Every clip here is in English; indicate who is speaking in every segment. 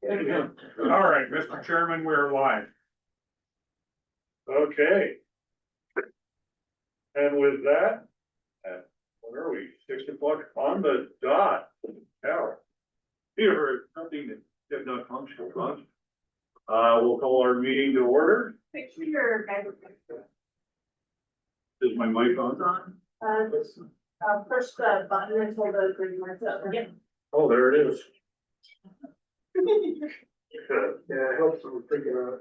Speaker 1: All right, Mr. Chairman, we're live. Okay. And with that, what are we, 6 o'clock on the dot? Hour. Here, nothing that did not function. We'll call our meeting to order.
Speaker 2: Make sure your
Speaker 1: Is my mic on?
Speaker 2: push the button until the green lights up. Yeah.
Speaker 1: Oh, there it is.
Speaker 3: Yeah, it helps them thinking of it.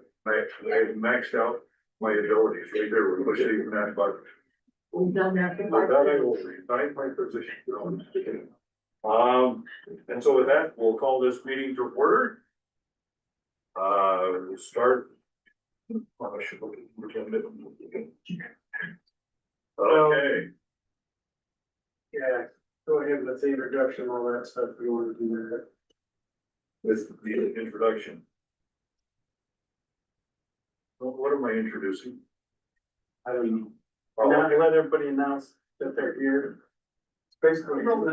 Speaker 1: I maxed out my abilities right there with pushing that button.
Speaker 2: We've done that.
Speaker 1: With that, I will resign my position. And so with that, we'll call this meeting to order. We'll start. Okay,
Speaker 3: Yeah, go ahead with the introduction, all that stuff, we want to do that.
Speaker 1: with the introduction. What am I introducing?
Speaker 3: I don't know.
Speaker 1: Oh,
Speaker 3: Now,
Speaker 1: okay.
Speaker 3: let everybody announce that they're here. It's basically, roll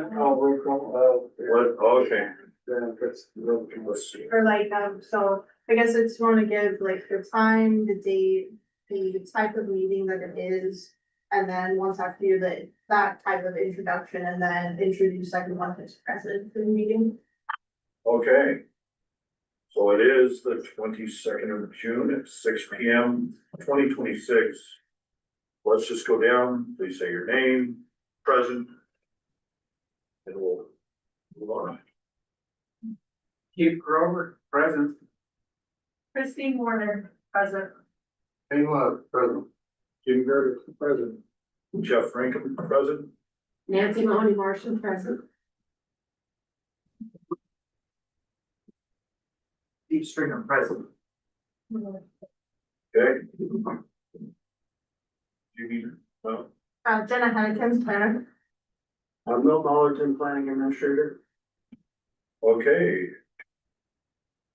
Speaker 3: call,
Speaker 1: What, okay,
Speaker 3: that's.
Speaker 1: let's see.
Speaker 2: Or like, so I guess it's want to give like the time, the date, the type of meeting that it is. And then once after you do that type of introduction and then introduce everyone who's present for the meeting.
Speaker 1: Okay. So it is the 22nd of June at 6 p.m. 2026. Let's just go down, please say your name, present. And we'll move on.
Speaker 3: Keith Grover, present.
Speaker 2: Christine Warner, present.
Speaker 3: Ayla, present. Jim Gertis, present.
Speaker 1: Jeff Franklin, present.
Speaker 2: Nancy Mahoney Marshall, present.
Speaker 3: Steve Stringer, present.
Speaker 1: Okay. Do you need, well,
Speaker 2: Jenna Hennekins, planner.
Speaker 3: I'm Milton Allerton, planning administrator.
Speaker 1: okay.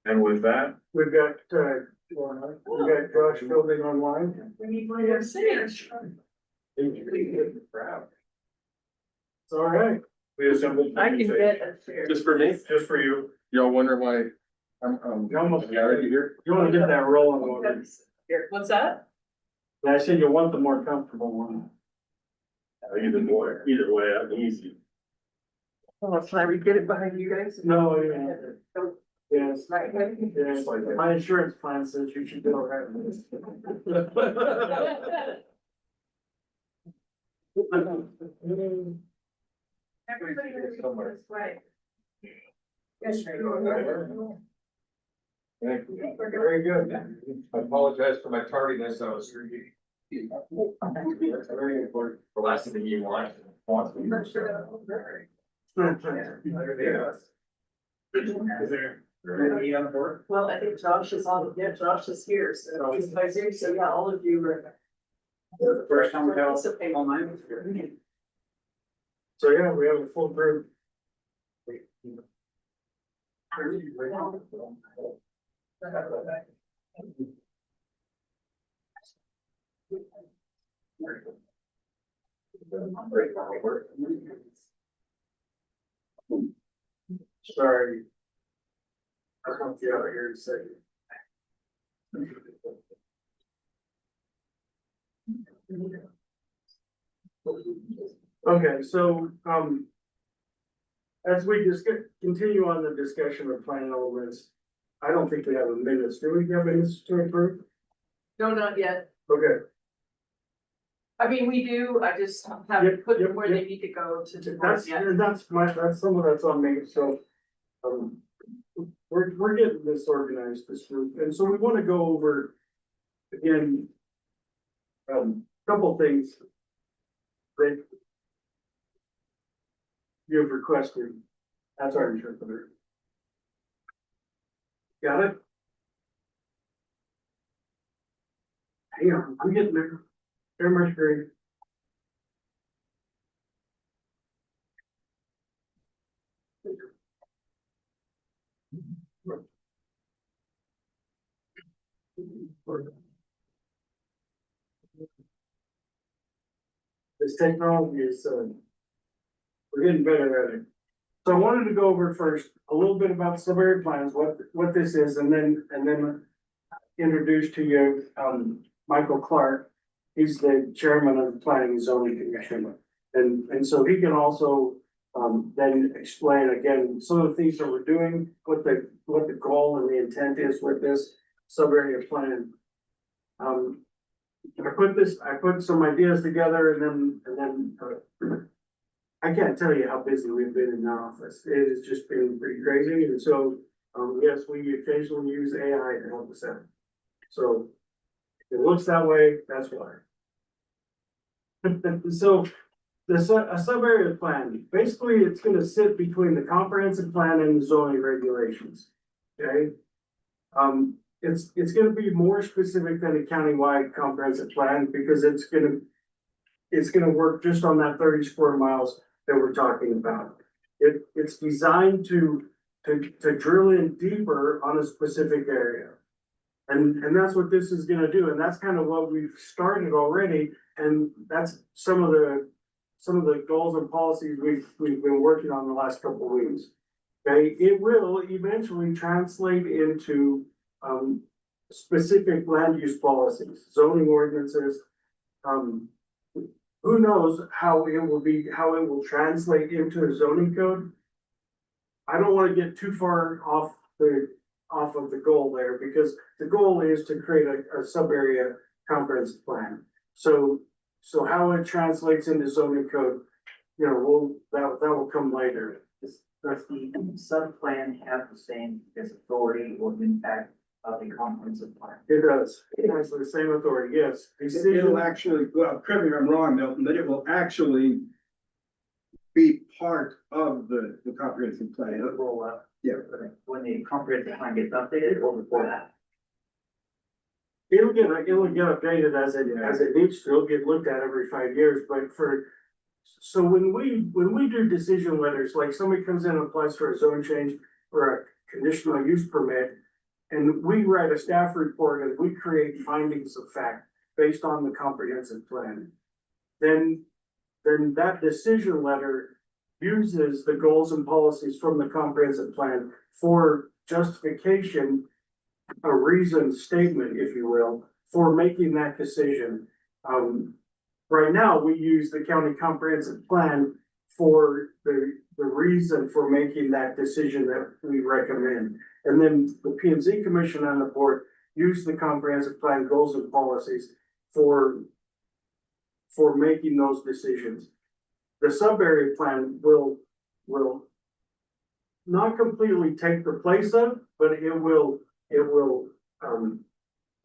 Speaker 1: And with that,
Speaker 3: We've got, Josh building online.
Speaker 2: We need one of your signatures.
Speaker 3: It's all right.
Speaker 1: we assembled.
Speaker 2: I can get a chair.
Speaker 4: Just for me?
Speaker 1: Just for you.
Speaker 4: Y'all wonder why I'm
Speaker 3: You almost
Speaker 4: already here?
Speaker 3: You wanna get that rolling.
Speaker 2: Here, what's that?
Speaker 3: I said you want the more comfortable one.
Speaker 1: Either way, I'm easy.
Speaker 2: Oh, can I get it behind you guys?
Speaker 3: No, yeah. Yes.
Speaker 2: Right.
Speaker 3: Yes, my insurance plan says you should go right.
Speaker 2: Everybody knows this, right? Yes, sir.
Speaker 4: Thank you.
Speaker 3: Very good.
Speaker 4: I apologize for my tardiness, I was.
Speaker 3: Very important.
Speaker 4: The last thing you want.
Speaker 3: Is there any on board?
Speaker 5: Well, I think Josh is on, yeah, Josh is here, so he's by Zoom, so yeah, all of you are.
Speaker 3: The first time we have.
Speaker 5: Participating on mine.
Speaker 3: So, yeah, we have a full group. Sorry. I want you out here to say. Okay, so, as we continue on the discussion of plan elements, I don't think we have a minutes. Do we have minutes to approve?
Speaker 5: No, not yet.
Speaker 3: Okay,
Speaker 5: I mean, we do, I just haven't put them where they need to go to divorce yet.
Speaker 3: that's some of that's on me, so. We're getting this organized, this group, and so we wanna go over. Again. Couple things. That. You've requested, that's our interpreter. Got it? Hang on, I'm getting there. Share my screen. This technology is, we're getting better at it. So I wanted to go over first a little bit about sub-area plans, what this is, and then introduce to you, Michael Clark. He's the chairman of the Planning and Zoning Commission. And so he can also, then explain again, some of the things that we're doing, what the goal and the intent is with this sub-area plan. I put some ideas together and then I can't tell you how busy we've been in our office. It has just been pretty crazy. And so, yes, we occasionally use AI to help us out. So if it looks that way, that's why. So a sub-area plan, basically it's gonna sit between the comprehensive plan and the zoning regulations. Okay? It's gonna be more specific than a countywide comprehensive plan because it's gonna work just on that 30 square miles that we're talking about. It's designed to drill in deeper on a specific area. And that's what this is gonna do, and that's kind of what we've started already, and that's some of the goals and policies we've been working on the last couple of weeks. Okay, it will eventually translate into specific land use policies, zoning ordinances. Who knows how it will translate into a zoning code? I don't want to get too far off of the goal there, because the goal is to create a sub-area comprehensive plan. So how it translates into zoning code, you know, that will come later.
Speaker 6: Does the sub-plan have the same as authority or impact of the comprehensive plan?
Speaker 3: It does. It has the same authority, yes.
Speaker 7: It'll actually, well, correct me if I'm wrong, Milton, but it will actually be part of the comprehensive plan.
Speaker 6: It'll roll up.
Speaker 7: Yeah.
Speaker 6: When the comprehensive plan gets updated or before that?
Speaker 3: It'll get updated as it needs to. It'll get looked at every 5 years, but so when we do decision letters, like somebody comes in and applies for a zone change or a conditional use permit, and we write a staff report and we create findings of fact based on the comprehensive plan, then that decision letter uses the goals and policies from the comprehensive plan for justification, a reason statement, if you will, for making that decision. Right now, we use the county comprehensive plan for the reason for making that decision that we recommend. And then the P and Z Commission and the board use the comprehensive plan goals and policies for making those decisions. The sub-area plan will not completely take the place of, but it will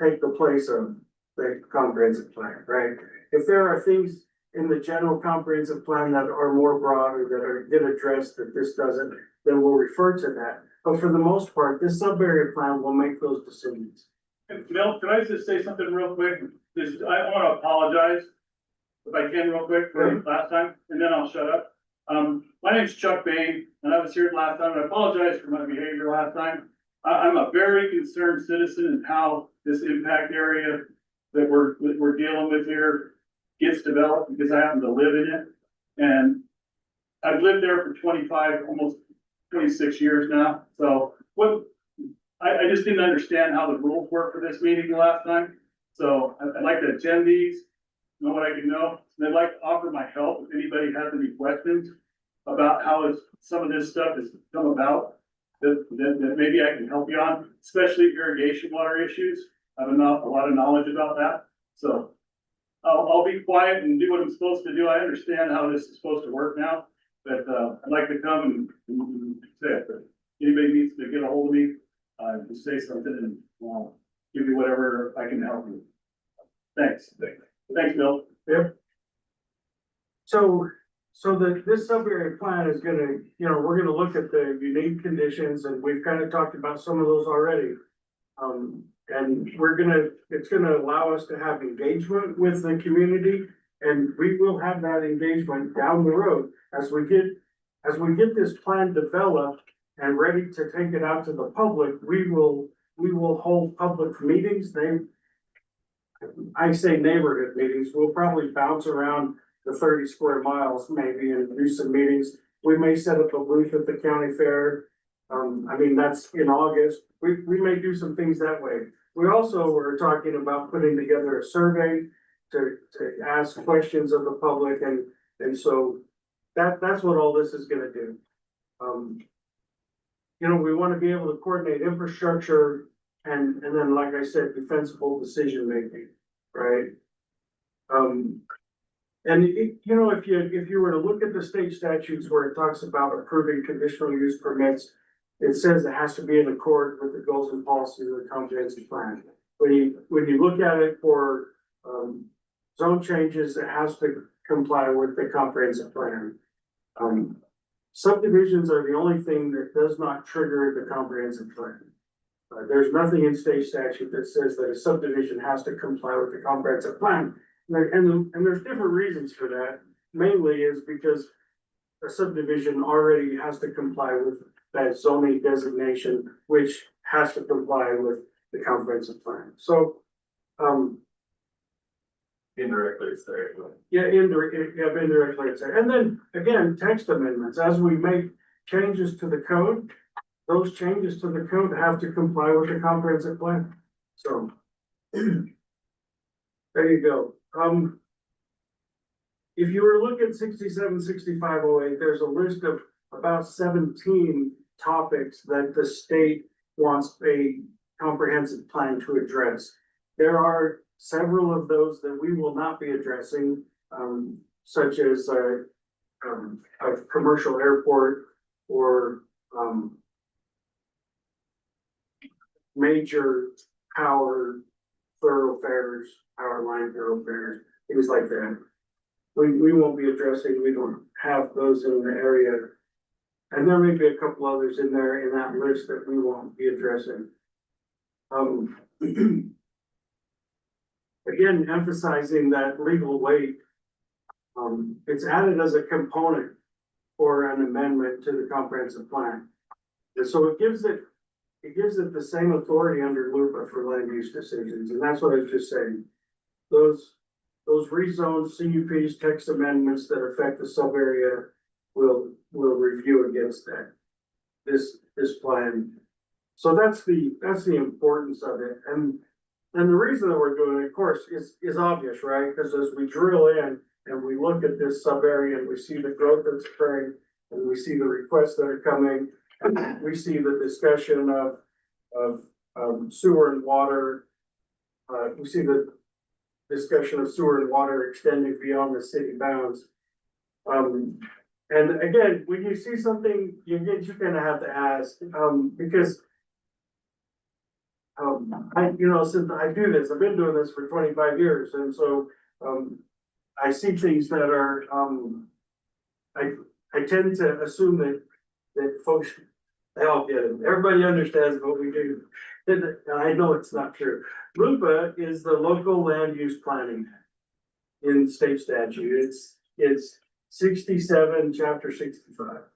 Speaker 3: take the place of the comprehensive plan, right? If there are things in the general comprehensive plan that are more broad or that get addressed that this doesn't, then we'll refer to that. But for the most part, this sub-area plan will make those decisions.
Speaker 8: Mel, can I just say something real quick? I want to apologize if I can real quick for last time, and then I'll shut up. My name's Chuck Bain, and I was here last time, and I apologize for my behavior last time. I'm a very concerned citizen in how this impact area that we're dealing with here gets developed, because I happen to live in it. And I've lived there for 25, almost 26 years now. So I just didn't understand how the rules work for this meeting the last time. So I'd like to attend these, know what I can know. And I'd like to offer my help if anybody has any questions about how some of this stuff has come about, that maybe I can help you on, especially irrigation water issues. I have a lot of knowledge about that. So I'll be quiet and do what I'm supposed to do. I understand how this is supposed to work now, but I'd like to come and say it. But anybody needs to get a hold of me, just say something and I'll give you whatever I can help you. Thanks. Thanks, Bill.
Speaker 3: Yep. So this sub-area plan is gonna, we're gonna look at the unique conditions, and we've kind of talked about some of those already. And it's gonna allow us to have engagement with the community, and we will have that engagement down the road as we get this plan developed and ready to take it out to the public. We will hold public meetings. I say neighborhood meetings. We'll probably bounce around the 30 square miles maybe and do some meetings We may set up a booth at the county fair. I mean, that's in August. We may do some things that way. We also were talking about putting together a survey to ask questions of the public and so that's what all this is gonna do. You know, we wanna be able to coordinate infrastructure and then, like I said, defensible decision making, right? And you know, if you were to look at the state statutes where it talks about approving conditional use permits, it says it has to be in accord with the goals and policies of the comprehensive plan. When you look at it for, zone changes, it has to comply with the comprehensive plan. Subdivisions are the only thing that does not trigger the comprehensive plan. There's nothing in state statute that says that a subdivision has to comply with the comprehensive plan. And there's different reasons for that. Mainly is because a subdivision already has to comply with that zoning designation, which has to comply with the comprehensive plan. So,
Speaker 4: Indirectly, it's there.
Speaker 3: indirectly it's there. And then again, text amendments, as we make changes to the code, those changes to the code have to comply with the comprehensive plan. So there you go. If you were to look at 676508, there's a list of about 17 topics that the state wants a comprehensive plan to address. There are several of those that we will not be addressing, such as a commercial airport or major power thoroughfares, power line thoroughfares, things like that. We won't be addressing, we don't have those in the area. And there may be a couple others in there in that list that we won't be addressing. Again, emphasizing that legal weight, it's added as a component for an amendment to the comprehensive plan. And so it gives it the same authority under LUPA for land use decisions, and that's what I was just saying. Those rezone CUPs, text amendments that affect the sub area will review against that, this plan. So that's the importance of it, and the reason that we're doing it, of course, is obvious, right? Because as we drill in and we look at this sub area and we see the growth that's occurring, and we see the requests that are coming, and we see the discussion of sewer and water. We see the discussion of sewer and water extending beyond the city bounds. And again, when you see something, you kind of have to ask, because since I do this, I've been doing this for 25 years, and so I see things that are I tend to assume that folks, they all get it. Everybody understands what we do. And I know it's not true. LUPA is the local land use planning in state statute. It's 67, chapter 65.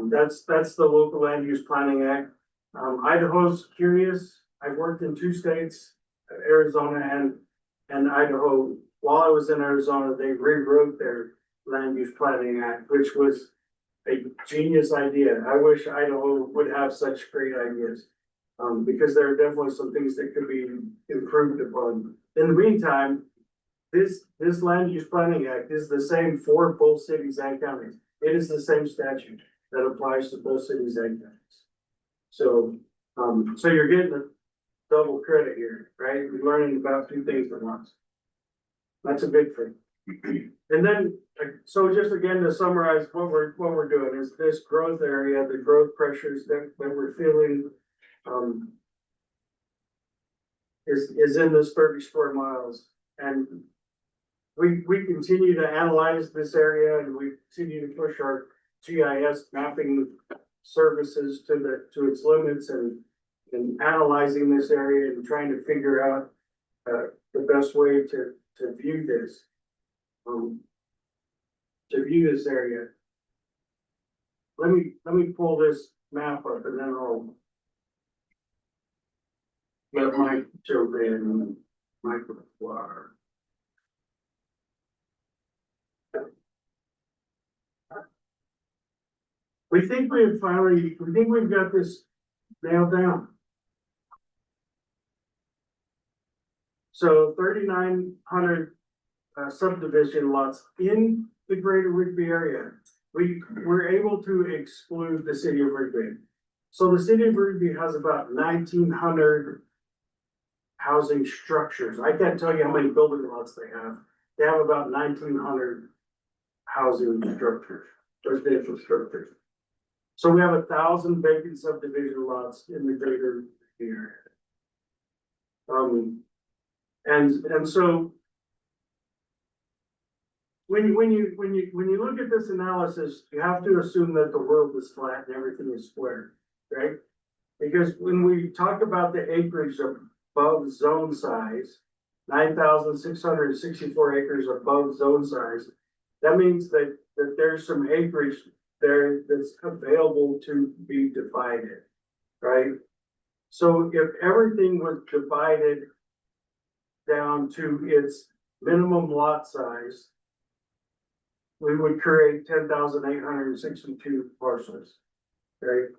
Speaker 3: That's the local land use planning act. Idaho's curious. I've worked in 2 states, Arizona and Idaho. While I was in Arizona, they rewrote their land use planning act, which was a genius idea. I wish Idaho would have such great ideas. Because there are definitely some things that could be improved upon. In the meantime, this land use planning act is the same for both cities and counties. It is the same statute that applies to both cities and counties. So, so you're getting a double credit here, right? You're learning about 2 things at once. That's a big thing. And then, so just again to summarize what we're doing is this growth area, the growth pressures that we're feeling, is in this 30 square miles. And we continue to analyze this area, and we continue to push our GIS mapping services to its limits, and analyzing this area and trying to figure out the best way to view this. To view this area. Let me pull this map up, and then I'll let Mike jump in. we think we've got this nailed down. So 3,900 subdivision lots in the greater Rigby area. We were able to exclude the city of Rigby. So the city of Rigby has about 1,900 housing structures. I can't tell you how many building lots they have. They have about 1,900 housing structures, residential structures. So we have 1,000 vacant subdivision lots in the greater Rigby area. And so when you look at this analysis, you have to assume that the world is flat and everything is square, right? Because when we talk about the acreage above zone size, 9,664 acres above zone size, that means that there's some acreage there that's available to be divided, right? So if everything was divided down to its minimum lot size, we would create 10,862 parcels, right?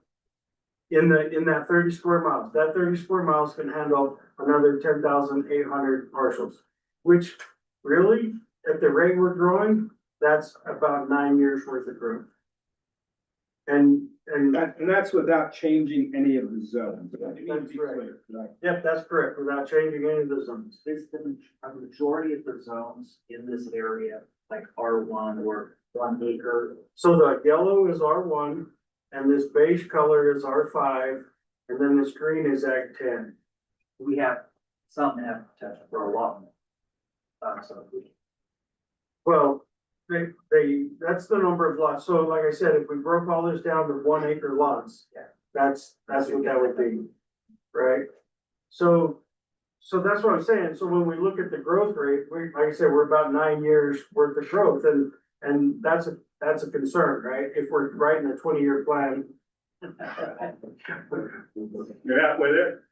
Speaker 3: In that 30 square miles, that 30 square miles can handle another 10,800 parcels, which really, at the rate we're growing, that's about 9 years worth of growth. And
Speaker 7: that's without changing any of the zones.
Speaker 3: That's right. Yep, that's correct, without changing any of the zones.
Speaker 6: Is a majority of the zones in this area, like R1 or 1 acre?
Speaker 3: So the yellow is R1, and this beige color is R5, and then this green is Ag 10.
Speaker 6: We have some that have potential for a lot more.
Speaker 3: Well, that's the number of lots. So like I said, if we broke all this down to 1 acre lots,
Speaker 6: Yeah.
Speaker 3: that's what that would be, right? So that's what I'm saying. So when we look at the growth rate, like I said, we're about 9 years worth of growth, and that's a concern, right? If we're writing a 20-year plan.
Speaker 8: You're halfway there.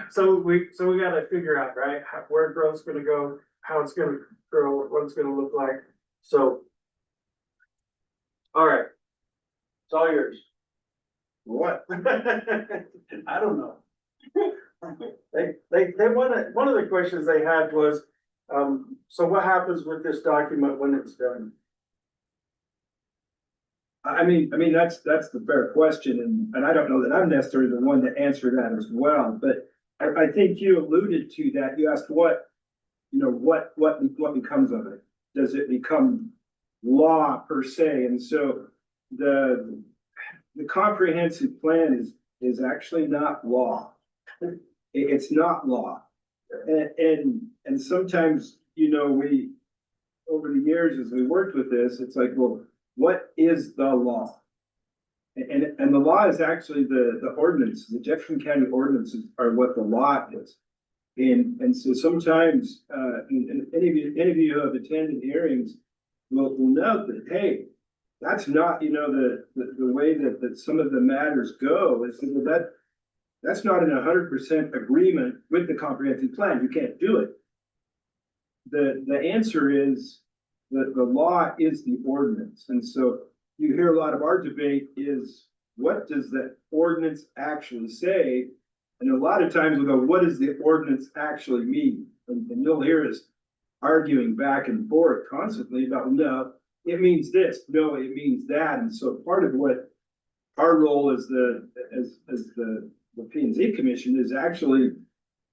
Speaker 3: So we gotta figure out, right, where growth's gonna go, how it's gonna grow, what it's gonna look like. So. All right. It's all yours.
Speaker 7: What?
Speaker 3: I don't know. They one of the questions they had was, so what happens with this document when it's done?
Speaker 7: I mean, that's the fair question, and I don't know that I'm necessarily the one to answer that as well, but I think you alluded to that. You asked what becomes of it? Does it become law per se? And so the comprehensive plan is actually not law. It's not law. And sometimes, we, over the years, as we worked with this, it's like, well, what is the law? And the law is actually the ordinance. The Jefferson County ordinances are what the law is. And so sometimes, and any of you who have attended hearings will note that, hey, that's not, the way that some of the matters go. Is that's not in 100% agreement with the comprehensive plan. You can't do it. The answer is that the law is the ordinance. And so you hear a lot of our debate is, what does that ordinance actually say? And a lot of times we'll go, what does the ordinance actually mean? And you'll hear us arguing back and forth constantly about, no, it means this, no, it means that. And so part of what our role as the P&Z Commission is actually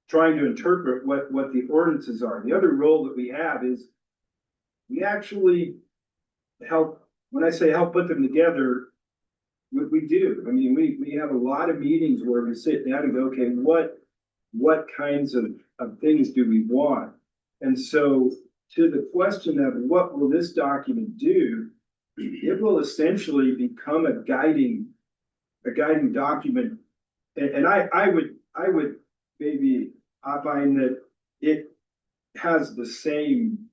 Speaker 7: trying to interpret what the ordinances are. The other role that we have is we actually help, when I say help put them together, we do. I mean, we have a lot of meetings where we sit down and go, okay, what kinds of things do we want? And so to the question of what will this document do, it will essentially become a guiding document. And I would maybe find that it has the same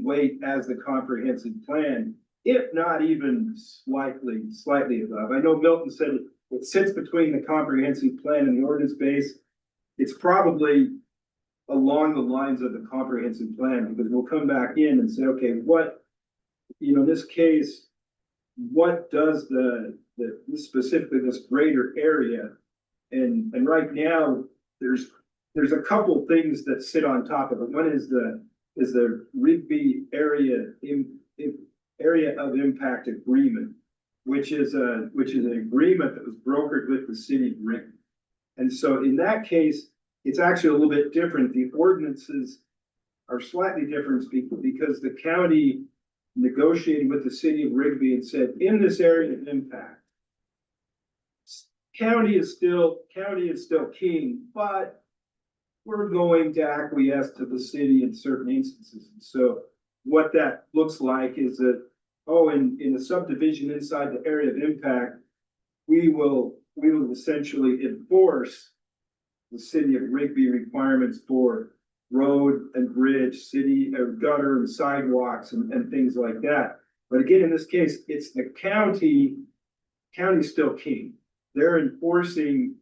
Speaker 7: weight as the comprehensive plan, if not even slightly above. I know Milton said it sits between the comprehensive plan and the ordinance base. It's probably along the lines of the comprehensive plan, because we'll come back in and say, okay, what in this case, what does specifically this greater area? And right now, there's a couple things that sit on top of it. One is the Rigby area of impact agreement, which is an agreement that was brokered with the city of Rigby. And so in that case, it's actually a little bit different. The ordinances are slightly different because the county negotiated with the city of Rigby and said, in this area of impact, county is still king, but we're going to acquiesce to the city in certain instances. And so what that looks like is that, in the subdivision inside the area of impact, we will essentially enforce the city of Rigby requirements for road and bridge, city or gutter and sidewalks and things like that. But again, in this case, it's the county's still king. They're enforcing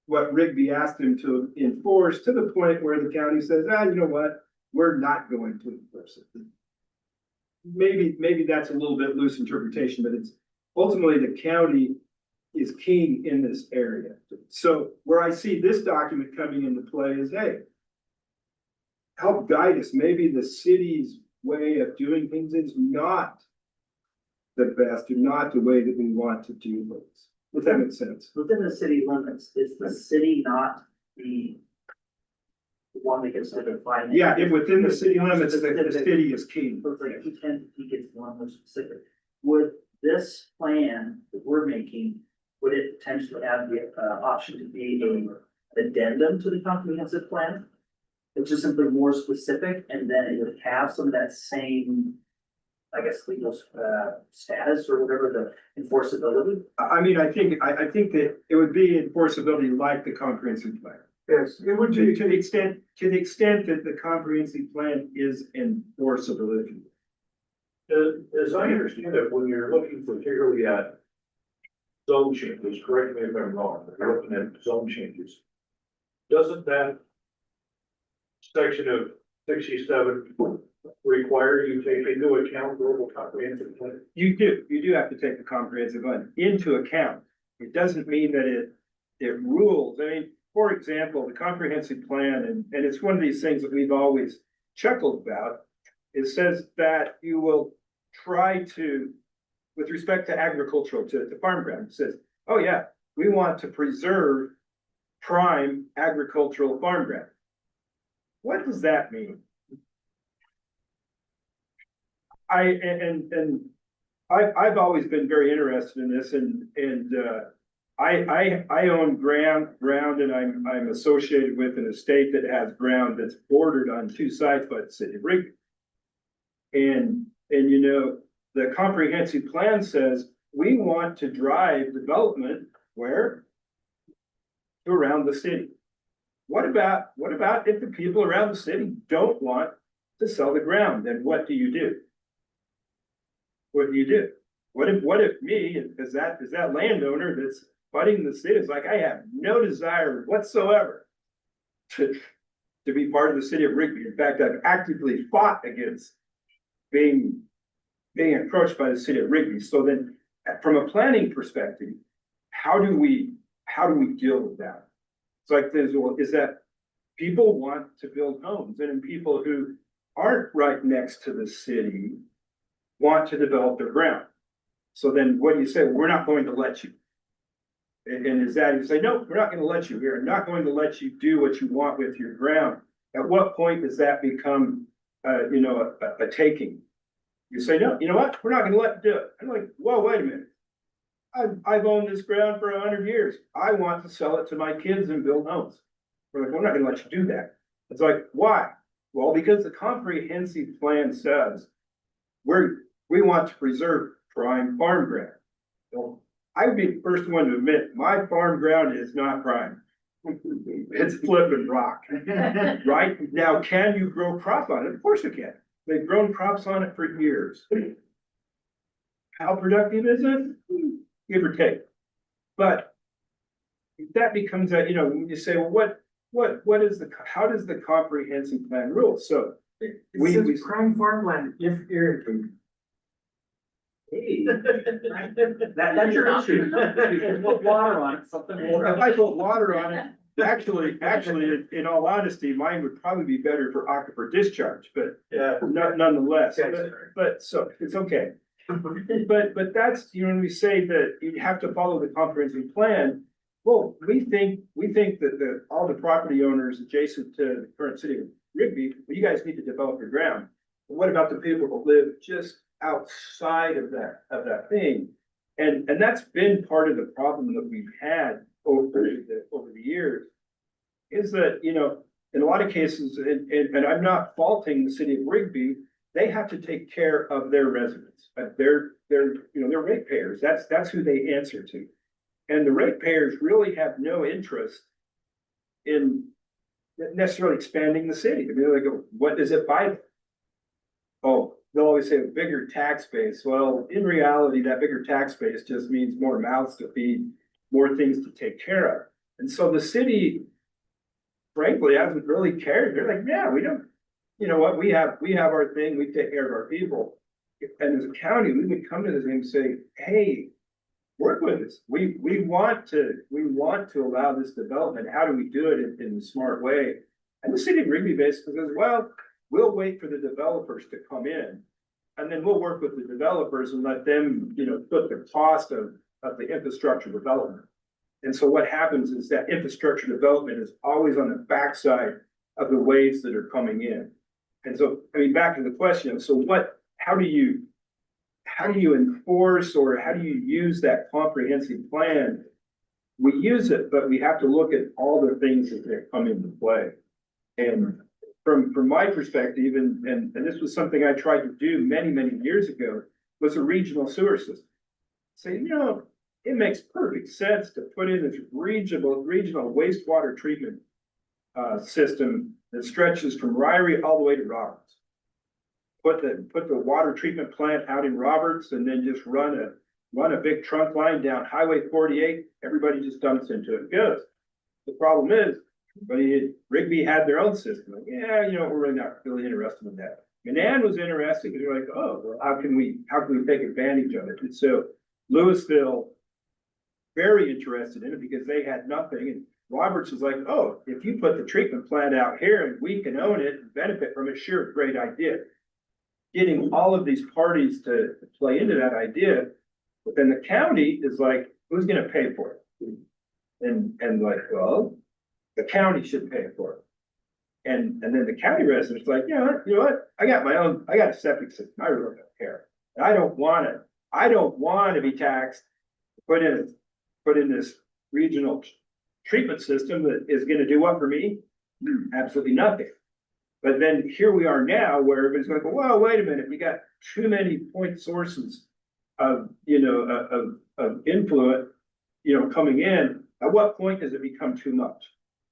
Speaker 7: what Rigby asked them to enforce, to the point where the county says, you know what, we're not going to enforce it. Maybe that's a little bit loose interpretation, but it's ultimately the county is king in this area. So where I see this document coming into play is, hey, help guide us. Maybe the city's way of doing things is not the best, or not the way that we want to do things. Does that make sense?
Speaker 6: Within the city limits, is the city not the one that gets to define?
Speaker 7: Yeah, within the city limits, the city is king.
Speaker 6: So it's like each entity gets one more specific. Would this plan that we're making, would it potentially have the option to be an addendum to the comprehensive plan? It's just simply more specific, and then it would have some of that same, I guess, legal status or whatever, the enforceability.
Speaker 7: I mean, I think that it would be enforceability like the comprehensive plan.
Speaker 3: Yes, it would
Speaker 7: To
Speaker 3: be,
Speaker 7: the extent that the comprehensive plan is enforceable.
Speaker 1: As I understand it, when you're looking particularly at zone changes, correct me if I'm wrong, if you're looking at zone changes, doesn't that section of 67 require you take into account global comprehensive plan?
Speaker 7: You do have to take the comprehensive plan into account. It doesn't mean that it rules. I mean, for example, the comprehensive plan, and it's one of these things that we've always chuckled about. It says that you will try to, with respect to agricultural, to farm ground, it says, oh yeah, we want to preserve prime agricultural farm ground. What does that mean? I've always been very interested in this, and I own ground, and I'm associated with an estate that has ground that's bordered on two sides by the city of Rigby. And the comprehensive plan says we want to drive development where? Around the city. What about if the people around the city don't want to sell the ground? Then what do you do? What do you do? What if me, as that landowner that's fighting the city, is like, I have no desire whatsoever to be part of the city of Rigby. In fact, I've actively fought against being approached by the city of Rigby. So then, from a planning perspective, how do we deal with that? It's like is that people want to build homes, and people who aren't right next to the city want to develop their ground. So then what do you say? Well, we're not going to let you. And is that you say, no, we're not going to let you. We're not going to let you do what you want with your ground. At what point does that become, a taking? You say, no, you know what? We're not going to let you do it. I'm like, whoa, wait a minute. I've owned this ground for 100 years. I want to sell it to my kids and build homes. We're like, we're not going to let you do that. It's like, why? Well, because the comprehensive plan says we want to preserve prime farm ground. So I would be the first one to admit my farm ground is not prime. It's flipping rock. Right? Now, can you grow crop on it? Of course you can. They've grown crops on it for years. How productive is it? Give or take. But that becomes when you say, well, how does the comprehensive plan rule? So
Speaker 3: it says prime farmland if irrigated.
Speaker 6: Hey, that's your issue. You can put water on it, something will.
Speaker 7: If I put water on it, actually, in all honesty, mine would probably be better for aquifer discharge, but
Speaker 1: Yeah.
Speaker 7: nonetheless, but so, it's okay. But that's, you know, when we say that you have to follow the comprehensive plan, well, we think that all the property owners adjacent to the current city of Rigby, well, you guys need to develop your ground. But what about the people that live just outside of that thing? And that's been part of the problem that we've had over the years. Is that, you know, in a lot of cases, and I'm not faulting the city of Rigby, they have to take care of their residents, their ratepayers. That's who they answer to. And the ratepayers really have no interest in necessarily expanding the city. I mean, they go, what does it buy them? Oh, they'll always say a bigger tax base. Well, in reality, that bigger tax base just means more mouths to feed, more things to take care of. And so the city, frankly, hasn't really cared. They're like, yeah, we don't, you know what, we have our thing, we take care of our people. And as a county, we would come to this and say, hey, work with us. We want to allow this development. How do we do it in a smart way? And the city of Rigby basically says, well, we'll wait for the developers to come in. And then we'll work with the developers and let them, you know, put the cost of the infrastructure development. And so what happens is that infrastructure development is always on the backside of the waves that are coming in. And so, I mean, back to the question, so how do you enforce, or how do you use that comprehensive plan? We use it, but we have to look at all the things that come into play. And from my perspective, and this was something I tried to do many years ago, was a regional sewer system. So, you know, it makes perfect sense to put in this regional wastewater treatment system that stretches from Ryrie all the way to Roberts. Put the water treatment plant out in Roberts, and then just run a big trunk line down Highway 48. Everybody just dumps into it and goes. The problem is, Rigby had their own system. Like, yeah, you know, we're really not really interested in that. Manan was interested because they're like, oh, well, how can we take advantage of it? And so Louisville, very interested in it because they had nothing. And Roberts was like, oh, if you put the treatment plant out here and we can own it and benefit from it, sure, great idea. Getting all of these parties to play into that idea, but then the county is like, who's gonna pay for it? And like, well, the county should pay for it. And then the county residents like, you know what? I got a septic system. I really don't care. And I don't want to be taxed, put in this regional treatment system that is gonna do what for me? Absolutely nothing. But then here we are now where everybody's like, well, wait a minute, we got too many point sources of, you know, of influence, you know, coming in. At what point does it become too much?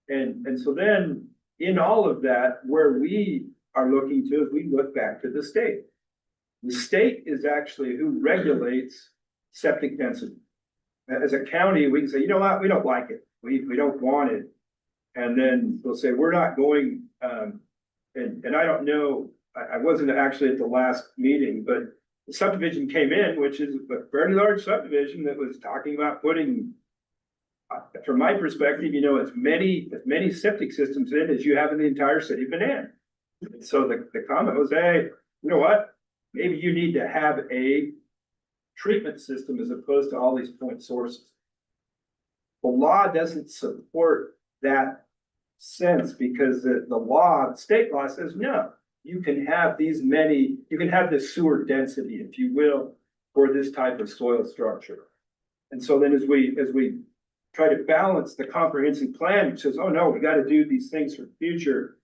Speaker 7: And so then in all of that, where we are looking to, is we look back to the state. The state is actually who regulates septic density. As a county, we can say, you know what, we don't like it. We don't want it. And then we'll say, we're not going, and I don't know, I wasn't actually at the last meeting, but the subdivision came in, which is a fairly large subdivision that was talking about putting, from my perspective, you know, as many septic systems in as you have in the entire city of Manan. So the comment was, hey, you know what? Maybe you need to have a treatment system as opposed to all these point sources. The law doesn't support that sense because the law, the state law says, no, you can have this sewer density, if you will, for this type of soil structure. And so then as we try to balance the comprehensive plan, which says, oh no, we got to do these things for the future,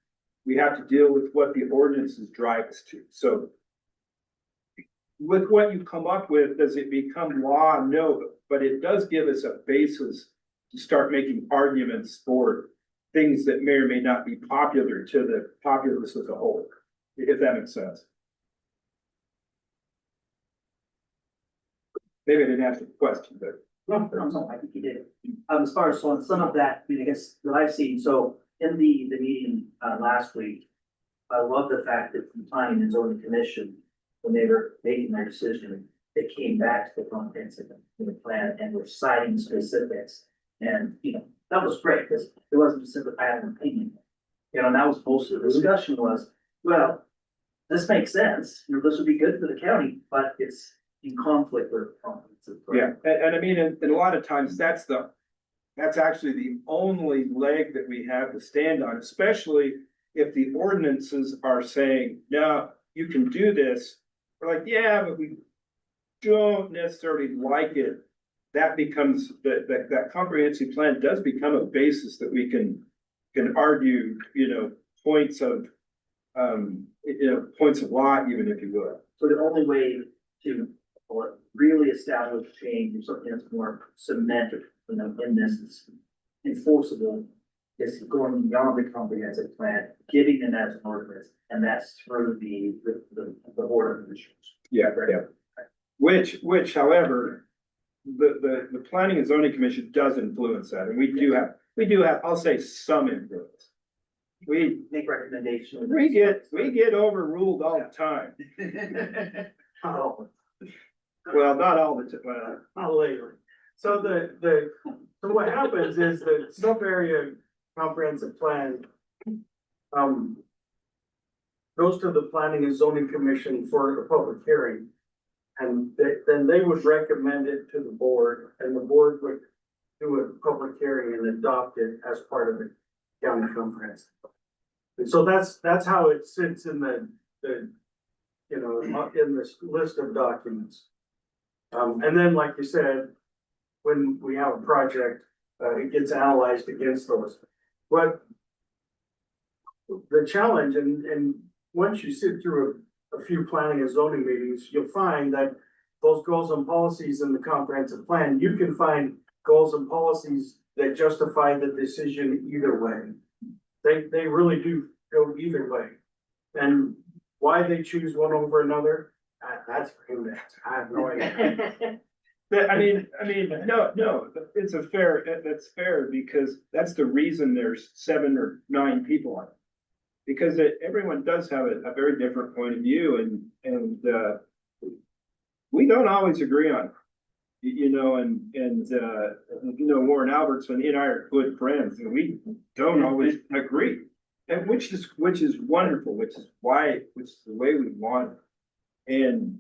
Speaker 7: we have to deal with what the ordinances drive us to. So with what you come up with, does it become law? No, but it does give us a basis to start making arguments for things that may or may not be popular to the populace as a whole, if that makes sense. Maybe I didn't answer the question, but.
Speaker 6: No, I think you did. As far as, so on some of that, I mean, I guess that I've seen, so in the meeting, last week, I love the fact that the planning and zoning commission, when they were making their decision, that came back to the comprehensive plan and were citing specifics. And, that was great, because it wasn't just simply, I have an opinion. And that was most of the discussion was, well, this makes sense, this would be good for the county, but it's in conflict with comprehensive plan.
Speaker 7: Yeah, and I mean, and a lot of times that's actually the only leg that we have to stand on, especially if the ordinances are saying, no, you can do this. We're like, yeah, but we don't necessarily like it. That becomes, that comprehensive plan does become a basis that we can argue, points of, points of law, even if you will.
Speaker 6: So the only way to, or really establish change, or something that's more cemented, in this is enforceable, is going beyond the comprehensive plan, giving them as an ordinance, and that's through the board of commissioners.
Speaker 7: Yeah, yeah. Which, however, the planning and zoning commission does influence that, and we do have, I'll say, some influence. We
Speaker 6: Make recommendations.
Speaker 7: get overruled all the time.
Speaker 6: Oh,
Speaker 7: Well, not all the time, well,
Speaker 3: Not lately. So so what happens is the sub-area comprehensive plan, goes to the planning and zoning commission for a public hearing. And then they would recommend it to the board, and the board would do a public hearing and adopt it as part of the county comprehensive. And so that's how it sits in in this list of documents. And then, like you said, when we have a project, it gets analyzed against those. But the challenge, and once you sit through a few planning and zoning meetings, you'll find that those goals and policies in the comprehensive plan, you can find goals and policies that justify the decision either way. They really do go either way. And why they choose one over another, that's, I have no idea.
Speaker 7: I mean, no, it's that's fair, because that's the reason there's 7 or 9 people on it. Because everyone does have a very different point of view, and we don't always agree on it. Warren Albertson, he and I are good friends, and we don't always agree. And which is wonderful, which is the way we want it. And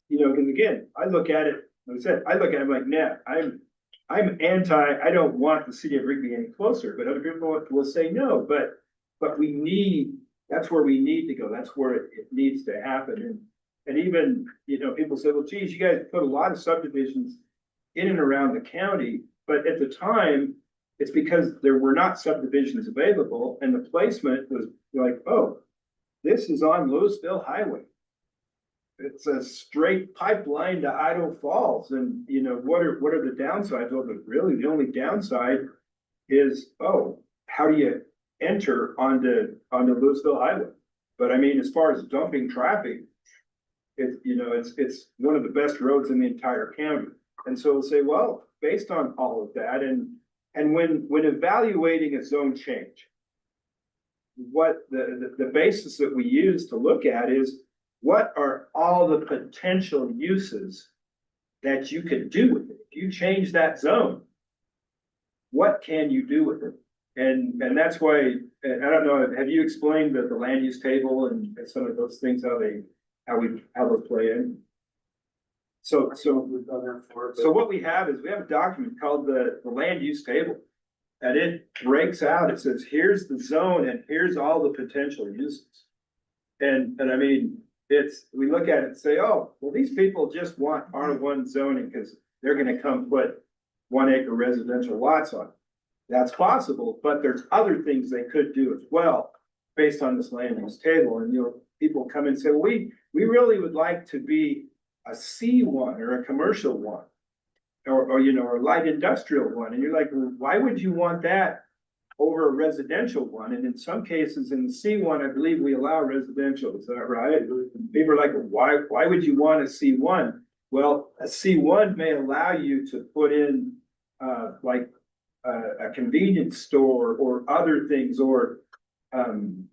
Speaker 7: because again, I look at it, like I said, I'm like, nah, I'm I don't want the city of Rigby any closer, but other people will say no, but that's where we need to go. That's where it needs to happen. And even, people say, well, geez, you guys put a lot of subdivisions in and around the county, but at the time, it's because there were not subdivisions available, and the placement was like, oh, this is on Louisville Highway. It's a straight pipeline to Idaho Falls, and what are the downsides? Well, but really the only downside is, how do you enter onto Louisville Highway? But I mean, as far as dumping traffic, it's one of the best roads in the entire county. And so we'll say, well, based on all of that, and when evaluating a zone change, what the basis that we use to look at is, what are all the potential uses that you could do with it? If you change that zone, what can you do with it? And that's why, and I don't know, have you explained the land use table and some of those things, how those play in? So what we have is, we have a document called the land use table. And it breaks out, it says, here's the zone and here's all the potential uses. And I mean, we look at it and say, oh, well, these people just want R1 zoning because they're gonna come put 1 acre residential lots on. That's possible, but there's other things they could do as well, based on this land use table. And people come and say, well, we really would like to be a C1 or a commercial one, or a light industrial one. And you're like, well, why would you want that over a residential one? And in some cases in the C1, I believe we allow residential, is that right? People are like, well, why would you want a C1? Well, a C1 may allow you to put in like a convenience store or other things, or trying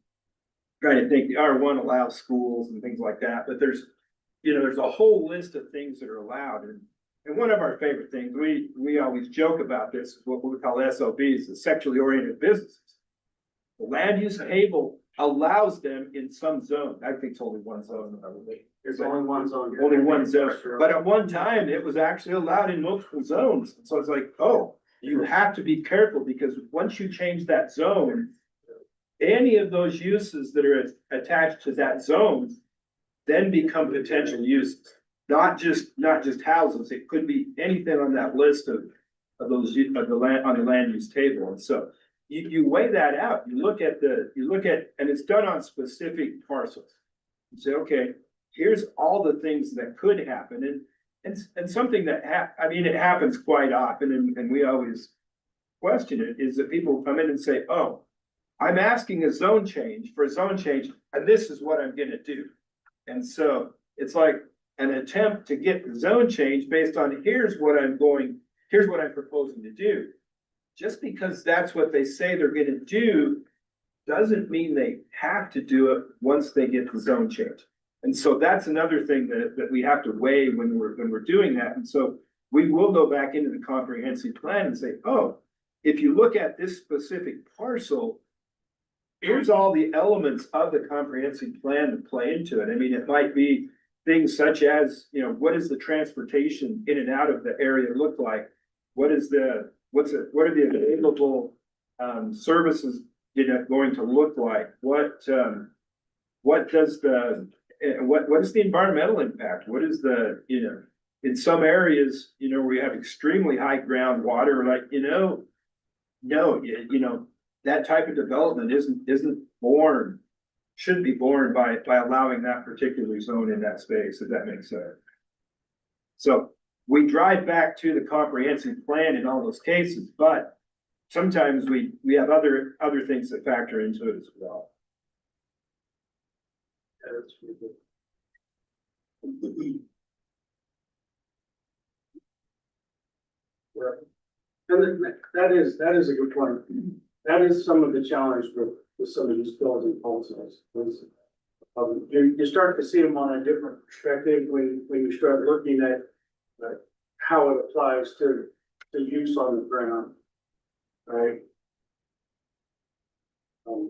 Speaker 7: to think, the R1 allows schools and things like that, but there's you know, there's a whole list of things that are allowed, and one of our favorite things, we always joke about this, what we call SOBs, the sexually oriented businesses. The land use table allows them in some zone, I think it's only one zone, I believe.
Speaker 3: There's only one zone.
Speaker 7: Only one zone, but at one time, it was actually allowed in multiple zones, so it's like, oh, you have to be careful, because once you change that zone, any of those uses that are attached to that zone then become potential uses. Not just houses, it could be anything on that list of those, of the land, on the land use table, and so you weigh that out, you look at, and it's done on specific parcels. You say, okay, here's all the things that could happen, and something that I mean, it happens quite often, and we always question it, is that people come in and say, oh, I'm asking a zone change for a zone change, and this is what I'm gonna do. And so it's like an attempt to get the zone change based on here's what I'm proposing to do. Just because that's what they say they're gonna do, doesn't mean they have to do it once they get the zone change. And so that's another thing that we have to weigh when we're doing that. And so we will go back into the comprehensive plan and say, oh, if you look at this specific parcel, here's all the elements of the comprehensive plan to play into it. I mean, it might be things such as, you know, what does the transportation in and out of the area look like? What are the available services, you know, going to look like? What is the environmental impact? What is the, you know, in some areas, you know, where you have extremely high groundwater, like, you know, that type of development shouldn't be born by allowing that particular zone in that space, if that makes sense. So we drive back to the comprehensive plan in all those cases, but sometimes we have other things that factor into it as well.
Speaker 3: And that is a good point. That is some of the challenge with some of these building policies. You start to see them on a different perspective when you start looking at how it applies to use on the ground, right?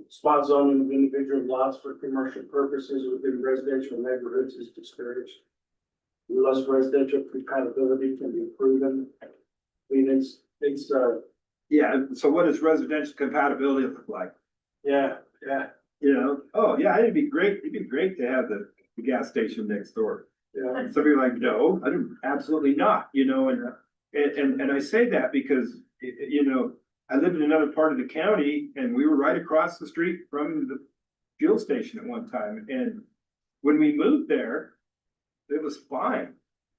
Speaker 3: Spot zoning of individual lots for commercial purposes within residential neighborhoods is discouraged. Unless residential compatibility can be proven. I mean,
Speaker 7: Yeah, so what does residential compatibility look like?
Speaker 3: yeah.
Speaker 7: You know, oh yeah, it'd be great to have the gas station next door.
Speaker 3: Yeah.
Speaker 7: Some people are like, no, absolutely not, you know, and I say that because, you know, I lived in another part of the county and we were right across the street from the fuel station at one time, and when we moved there, it was fine.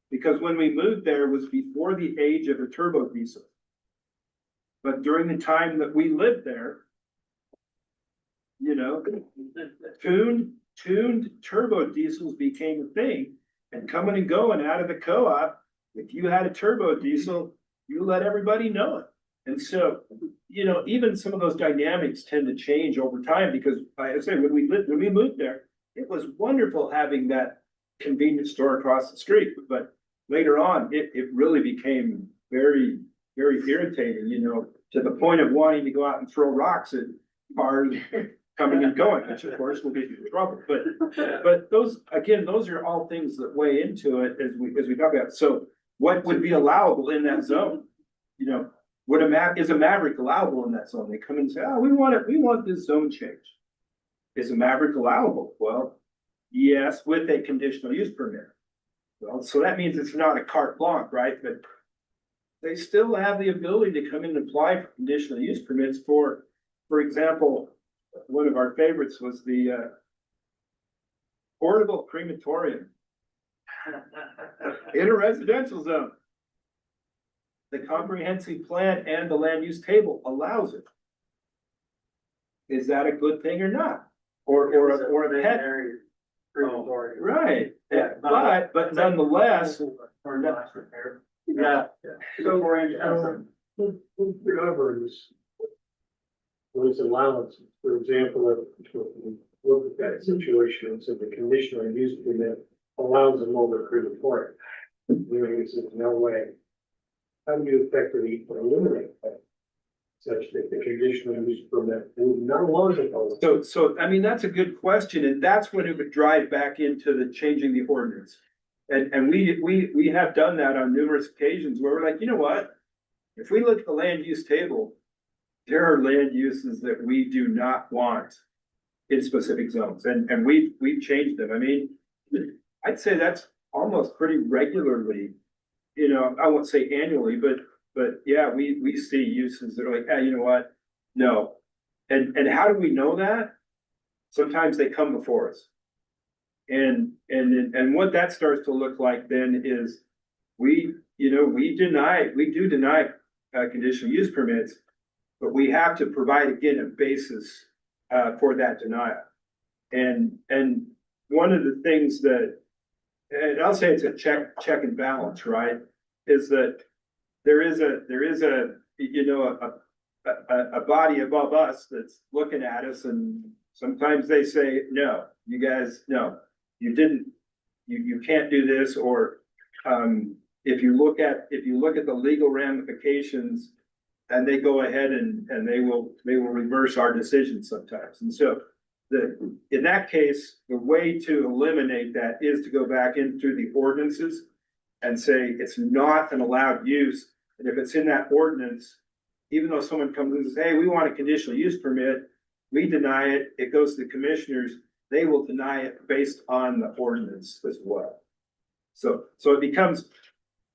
Speaker 7: Because when we moved there was before the age of a turbo diesel. But during the time that we lived there, you know, tuned turbo diesels became a thing, and coming and going out of the co-op, if you had a turbo diesel, you let everybody know it. And so, you know, even some of those dynamics tend to change over time, because like I say, when we moved there, it was wonderful having that convenience store across the street, but later on, it really became very, very irritating, you know, to the point of wanting to go out and throw rocks at cars coming and going, which of course will get you in trouble. But those are all things that weigh into it as we talk about. So what would be allowable in that zone? You know, is a Maverick allowable in that zone? They come in and say, oh, we want this zone change. Is a Maverick allowable? Well, yes, with a conditional use permit. Well, so that means it's not a carte blanche, right? But they still have the ability to come in and apply for conditional use permits for example, one of our favorites was the portable crematorium in a residential zone. The comprehensive plan and the land use table allows it. Is that a good thing or not? Or a pet? Right, yeah, but nonetheless.
Speaker 3: Or not prepared.
Speaker 7: Yeah.
Speaker 3: So, who governs those allowances? For example, look at that situation, so the conditional use permit allows them over through the port. There's no way. How do you effectively eliminate that? Such that the conditional use permit will no longer go.
Speaker 7: So, I mean, that's a good question, and that's when it would drive back into the changing the ordinance. And we have done that on numerous occasions where we're like, you know what? If we look at the land use table, there are land uses that we do not want in specific zones, and we've changed them. I mean, I'd say that's almost pretty regularly, you know, I won't say annually, but yeah, we see uses that are like, hey, you know what? No. And how do we know that? Sometimes they come before us. And what that starts to look like then is we do deny conditional use permits, but we have to provide again a basis for that denial. And one of the things that, and I'll say it's a check and balance, right? Is that there is a body above us that's looking at us, and sometimes they say, no, you guys, no, you didn't, you can't do this, or if you look at the legal ramifications, and they go ahead and they will reverse our decision sometimes. And so in that case, the way to eliminate that is to go back in through the ordinances and say it's not an allowed use. And if it's in that ordinance, even though someone comes and says, hey, we want a conditional use permit, we deny it, it goes to the commissioners, they will deny it based on the ordinance as well. So it becomes,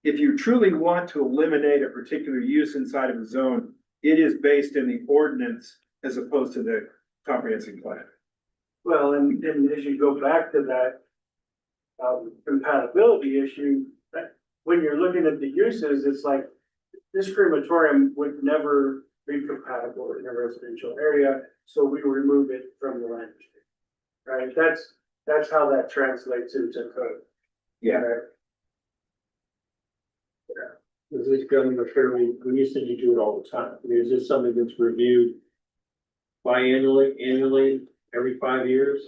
Speaker 7: if you truly want to eliminate a particular use inside of a zone, it is based in the ordinance as opposed to the comprehensive plan.
Speaker 3: Well, and as you go back to that compatibility issue, when you're looking at the uses, it's like this crematorium would never be compatible in a residential area, so we remove it from the land use. Right? That's how that translates into code.
Speaker 7: Yeah.
Speaker 3: Right? Is this government fairly, when you said you do it all the time, I mean, is this something that's reviewed biannually, annually, every 5 years?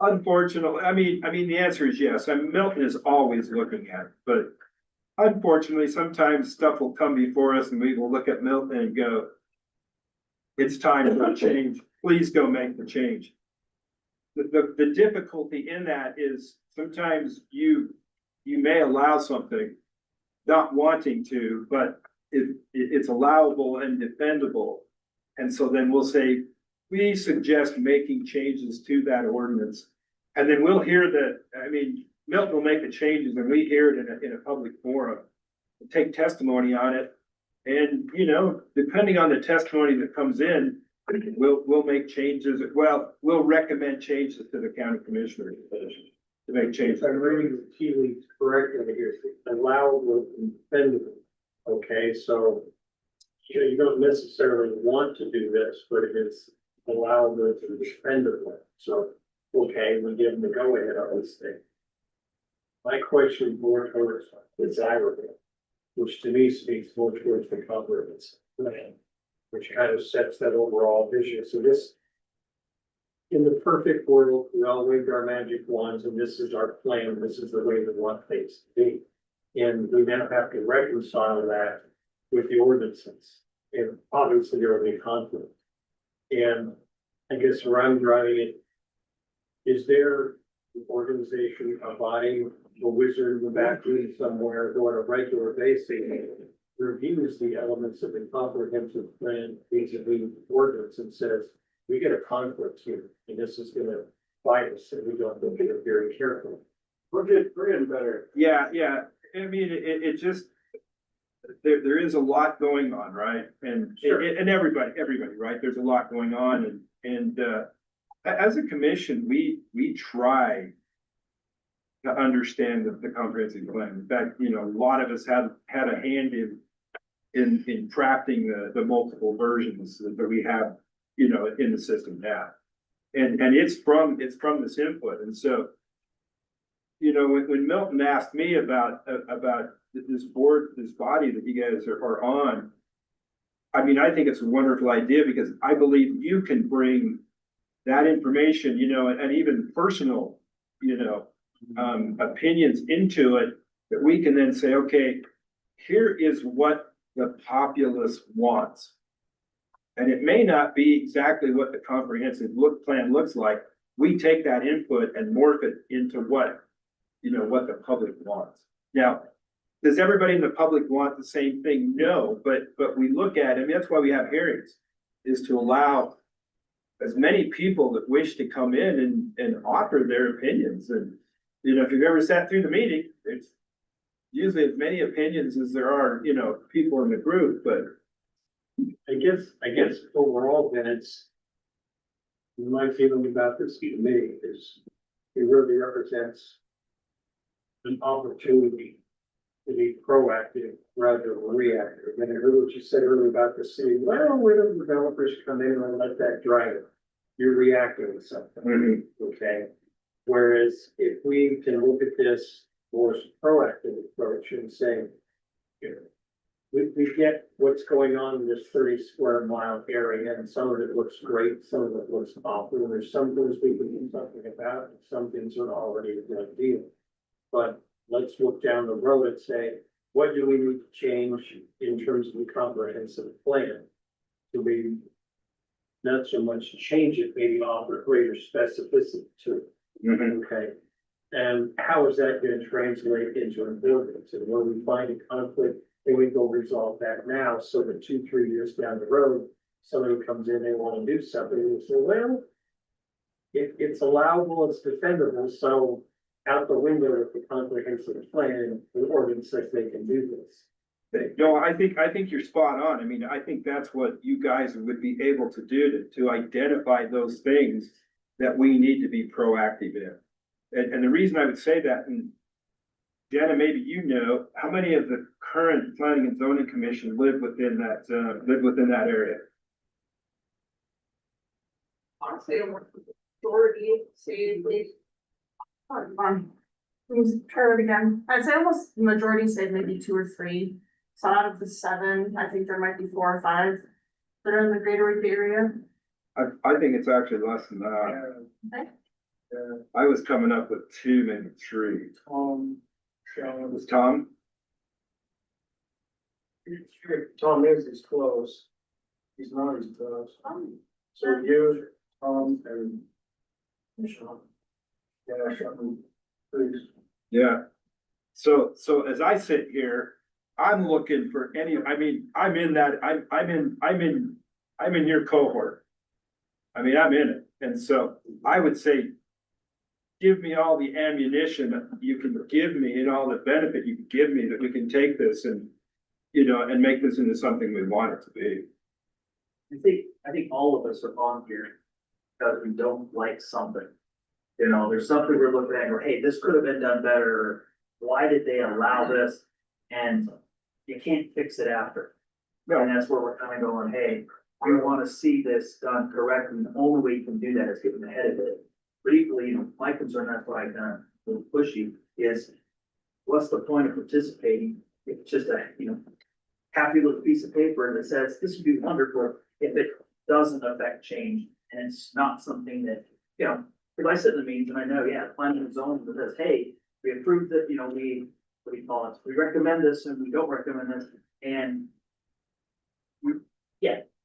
Speaker 7: Unfortunately, I mean, the answer is yes. I mean, Milton is always looking at it, but unfortunately, sometimes stuff will come before us and we will look at Milton and go, it's time for a change. Please go make the change. The difficulty in that is sometimes you may allow something, not wanting to, but it's allowable and defendable. And so then we'll say, we suggest making changes to that ordinance. And then we'll hear that, I mean, Milton will make the changes and we hear it in a public forum, take testimony on it. And, you know, depending on the testimony that comes in, we'll make changes. Well, we'll recommend changes to the county commissioner to make changes.
Speaker 3: I'm reading the tea leaves correctly here, allowable and defendable. Okay, so you don't necessarily want to do this, but it is allowable and defendable. So, okay, we give them the go ahead on this thing. My question more towards desirable, which to me speaks more towards the comprehensive plan, which kind of sets that overall vision. So this, in the perfect world, we all waved our magic wands and this is our plan, this is the way we want things to be. And we now have to reconcile that with the ordinances. And obviously there will be conflict. And I guess where I'm driving it, is there an organization, a body, a wizard in the back room somewhere who on a regular basis reviews the elements of the comprehensive plan vis-a-vis ordinance and says, we get a conflict here, and this is gonna bite us, and we don't look at it very carefully. We're getting better.
Speaker 7: Yeah. I mean, it just, there is a lot going on, right? And,
Speaker 3: Sure.
Speaker 7: and everybody, right? There's a lot going on and as a commission, we try to understand the comprehensive plan. In fact, you know, a lot of us had a hand in crafting the multiple versions that we have, you know, in the system now. And it's from this input. And so, you know, when Milton asked me about this board, this body that you guys are on, I mean, I think it's a wonderful idea because I believe you can bring that information, you know, and even personal opinions into it, that we can then say, okay, here is what the populace wants. And it may not be exactly what the comprehensive plan looks like. We take that input and morph it into what the public wants. Now, does everybody in the public want the same thing? No, but we look at it, that's why we have hearings, is to allow as many people that wish to come in and offer their opinions. And, if you've ever sat through the meeting, it's usually as many opinions as there are, people in the group, but.
Speaker 3: I guess overall, then it's. My feeling about this committee is it really represents an opportunity to be proactive rather than reactive. And I heard what you said earlier about the city, well, when the developers come in and let that drive it, you're reacting to something, okay? Whereas if we can look at this more proactive approach and say, we get what's going on in this 30 square mile area, and some of it looks great, some of it looks awful, and there's some things we can do something about, and some things are already a done deal. But let's look down the road and say, what do we need to change in terms of the comprehensive plan? To be not so much change it, maybe offer greater specificity to it. Okay, and how is that going to translate into an ordinance? And where we find a conflict, then we go resolve that now, so that 2-3 years down the road, somebody comes in, they want to do something, and we say, well, it's allowable, it's defendable, so out the window with the comprehensive plan, the ordinance says they can do this.
Speaker 7: No, I think you're spot on. I mean, I think that's what you guys would be able to do to identify those things that we need to be proactive in. And the reason I would say that, and Deanna, maybe how many of the current planning and zoning commission live within that area?
Speaker 5: Honestly, majority, say,
Speaker 2: Please try it again. I'd say almost majority said maybe 2 or 3. So out of the 7, I think there might be 4 or 5 that are in the greater Rigby area.
Speaker 7: I think it's actually less than that.
Speaker 2: Okay.
Speaker 7: I was coming up with 2, maybe 3. Was Tom?
Speaker 3: Tom is close. He's not as close. So you, Tom, and Sean. Yeah, Sean, please.
Speaker 7: Yeah. So as I sit here, I'm looking for I'm in your cohort. I mean, I'm in it. And so I would say, give me all the ammunition you can give me and all the benefit you can give me that we can take this and, and make this into something we want it to be.
Speaker 6: I think all of us are on here because we don't like something. There's something we're looking at, or hey, this could have been done better. Why did they allow this? And you can't fix it after.
Speaker 7: No.
Speaker 6: And that's where we're kind of going, hey, we want to see this done correctly. And the only way you can do that is getting ahead of it. But equally, my concern, that's why I've done a little pushy, is what's the point of participating? If it's just a, happy little piece of paper that says this would be wonderful if it doesn't affect change. And it's not something that, if I sit in the meetings and I know, planning and zoning that says, hey, we approved that, what do you call it? We recommend this and we don't recommend this. And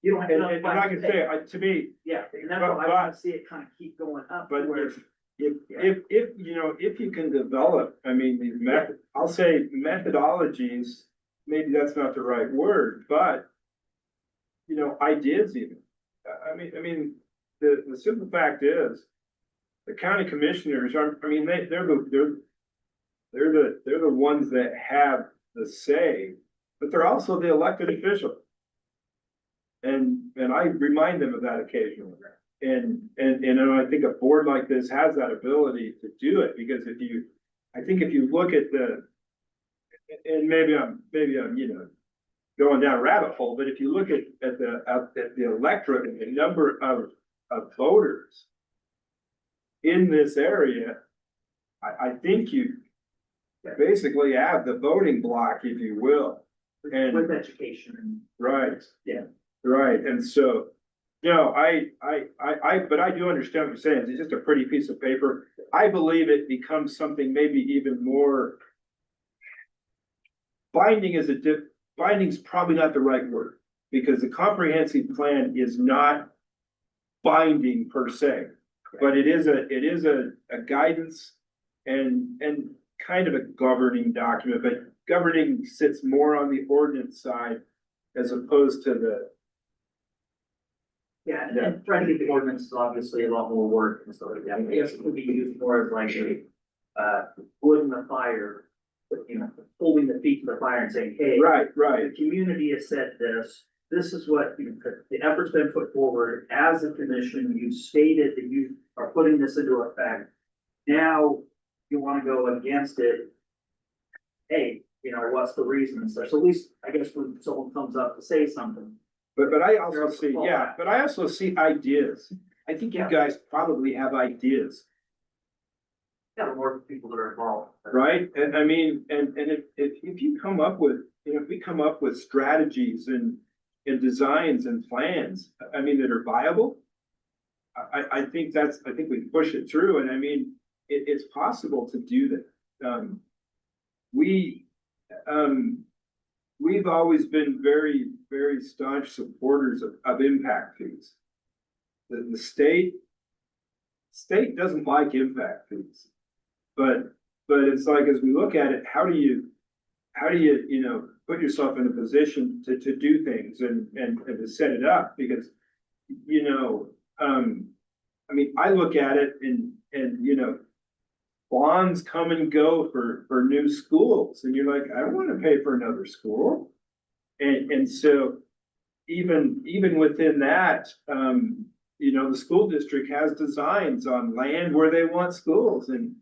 Speaker 6: you don't have
Speaker 7: And
Speaker 6: enough.
Speaker 7: I can say, to me,
Speaker 6: Yeah, and that's why I want to see it kind of keep going up.
Speaker 7: but
Speaker 6: where-
Speaker 7: if you can develop, I mean, these I'll say methodologies, maybe that's not the right word, but ideas even. I mean, the simple fact is, the county commissioners are, they're the ones that have the say, but they're also the elected official. And I remind them of that occasionally. And I think a board like this has that ability to do it, because if you look at and maybe I'm going down a rabbit hole, but if you look at the electorate and the number of voters in this area, I think you basically have the voting block, if you will. And
Speaker 6: with education and.
Speaker 7: right.
Speaker 6: Yeah.
Speaker 7: Right, and so No, but I do understand what you're saying. It's just a pretty piece of paper. I believe it becomes something maybe even more. Binding's probably not the right word, because the comprehensive plan is not binding per se. But it is a guidance and kind of a governing document, but governing sits more on the ordinance side as opposed to the.
Speaker 6: Yeah, and trying to get the ordinance is obviously a lot more work and stuff like that. I guess it could be used more as like a, wood in the fire, you know, holding the feet to the fire and saying, hey.
Speaker 7: Right.
Speaker 6: The community has said this is what, you know, the effort's been put forward as a commission, you stated that you are putting this into effect. Now, you wanna go against it. Hey, you know, what's the reason and such, so at least, I guess when someone comes up to say something.
Speaker 7: But I also see, yeah, but I also see ideas. I think you guys probably have ideas,
Speaker 6: Yeah, the more people that are involved.
Speaker 7: right? And I mean, and if you come up with, you know, if we come up with strategies and designs and plans, I mean, that are viable. I think we push it through, and I mean, it's possible to do that. We've always been very, very staunch supporters of impact fees. The state doesn't like impact fees, but it's like, as we look at it, how do you, you know, put yourself in a position to do things and to set it up? Because, you know, I mean, I look at it and, you know, bonds come and go for new schools, and you're like, I don't want to pay for another school. And so even within that, you know, the school district has designs on land where they want schools, and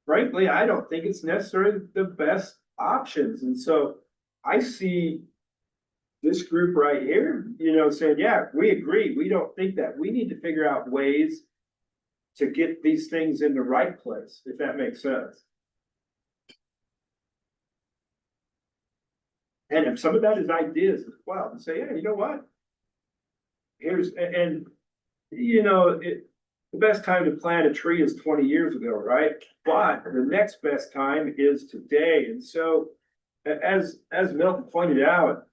Speaker 7: frankly, I don't think it's necessarily the best options. And so I see this group right here, you know, saying, yeah, we agree, we don't think that, we need to figure out ways to get these things in the right place, if that makes sense. And if some of that is ideas as well, and say, yeah, you know what? And you know, the best time to plant a tree is 20 years ago, right? But the next best time is today. And so, as Milton pointed out,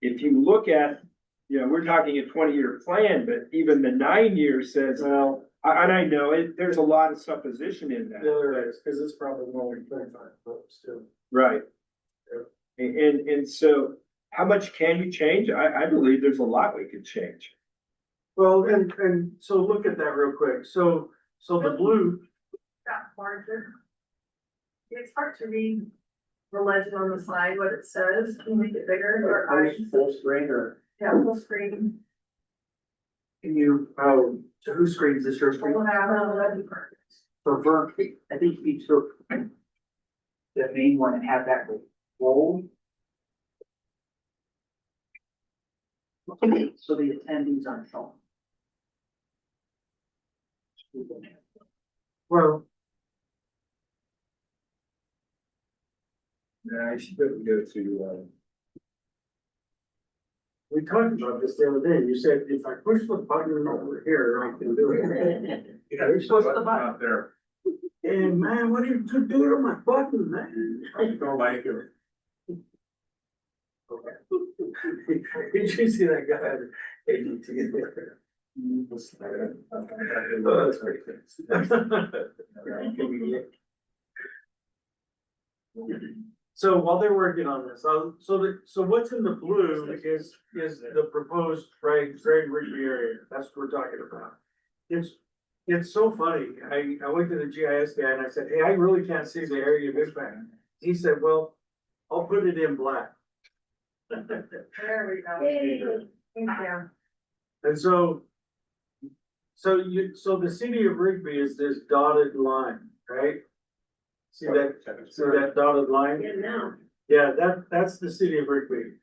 Speaker 7: if you look at, you know, we're talking a 20-year plan, but even the 9 years says, well, and I know it, there's a lot of supposition in that.
Speaker 3: Yeah, there is, because it's probably more than 25 votes too.
Speaker 7: Right. And so how much can you change? I believe there's a lot we could change.
Speaker 3: Well, and so look at that real quick. So the blue,
Speaker 5: That margin. It's hard to read the legend on the side, what it says, can you make it bigger or?
Speaker 6: Full screen or
Speaker 5: Yeah, full screen.
Speaker 6: can you, so whose screen is this, your screen?
Speaker 5: We'll have another legend part.
Speaker 6: For Vern, I think you took the main one and have that roll. So the attendees aren't shown.
Speaker 3: well,
Speaker 7: Yeah, I should go to,
Speaker 3: we talked about this the other day. You said, if I push the button over here, I can do it.
Speaker 1: Yeah,
Speaker 5: Push the button.
Speaker 1: out there.
Speaker 3: And man, what did you do to my button, man?
Speaker 1: I don't like it.
Speaker 3: Did you see that guy at ADT?
Speaker 1: Oh, that's great.
Speaker 3: So while they're working on this, so what's in the blue is the proposed Rigby area. That's what we're talking about. It's so funny. I went to the GIS guy and I said, hey, I really can't see the area of impact. He said, well, I'll put it in black.
Speaker 5: There we go. Yeah.
Speaker 3: And so the city of Rigby is this dotted line, right? See that dotted line? Yeah, that's the city of Rigby.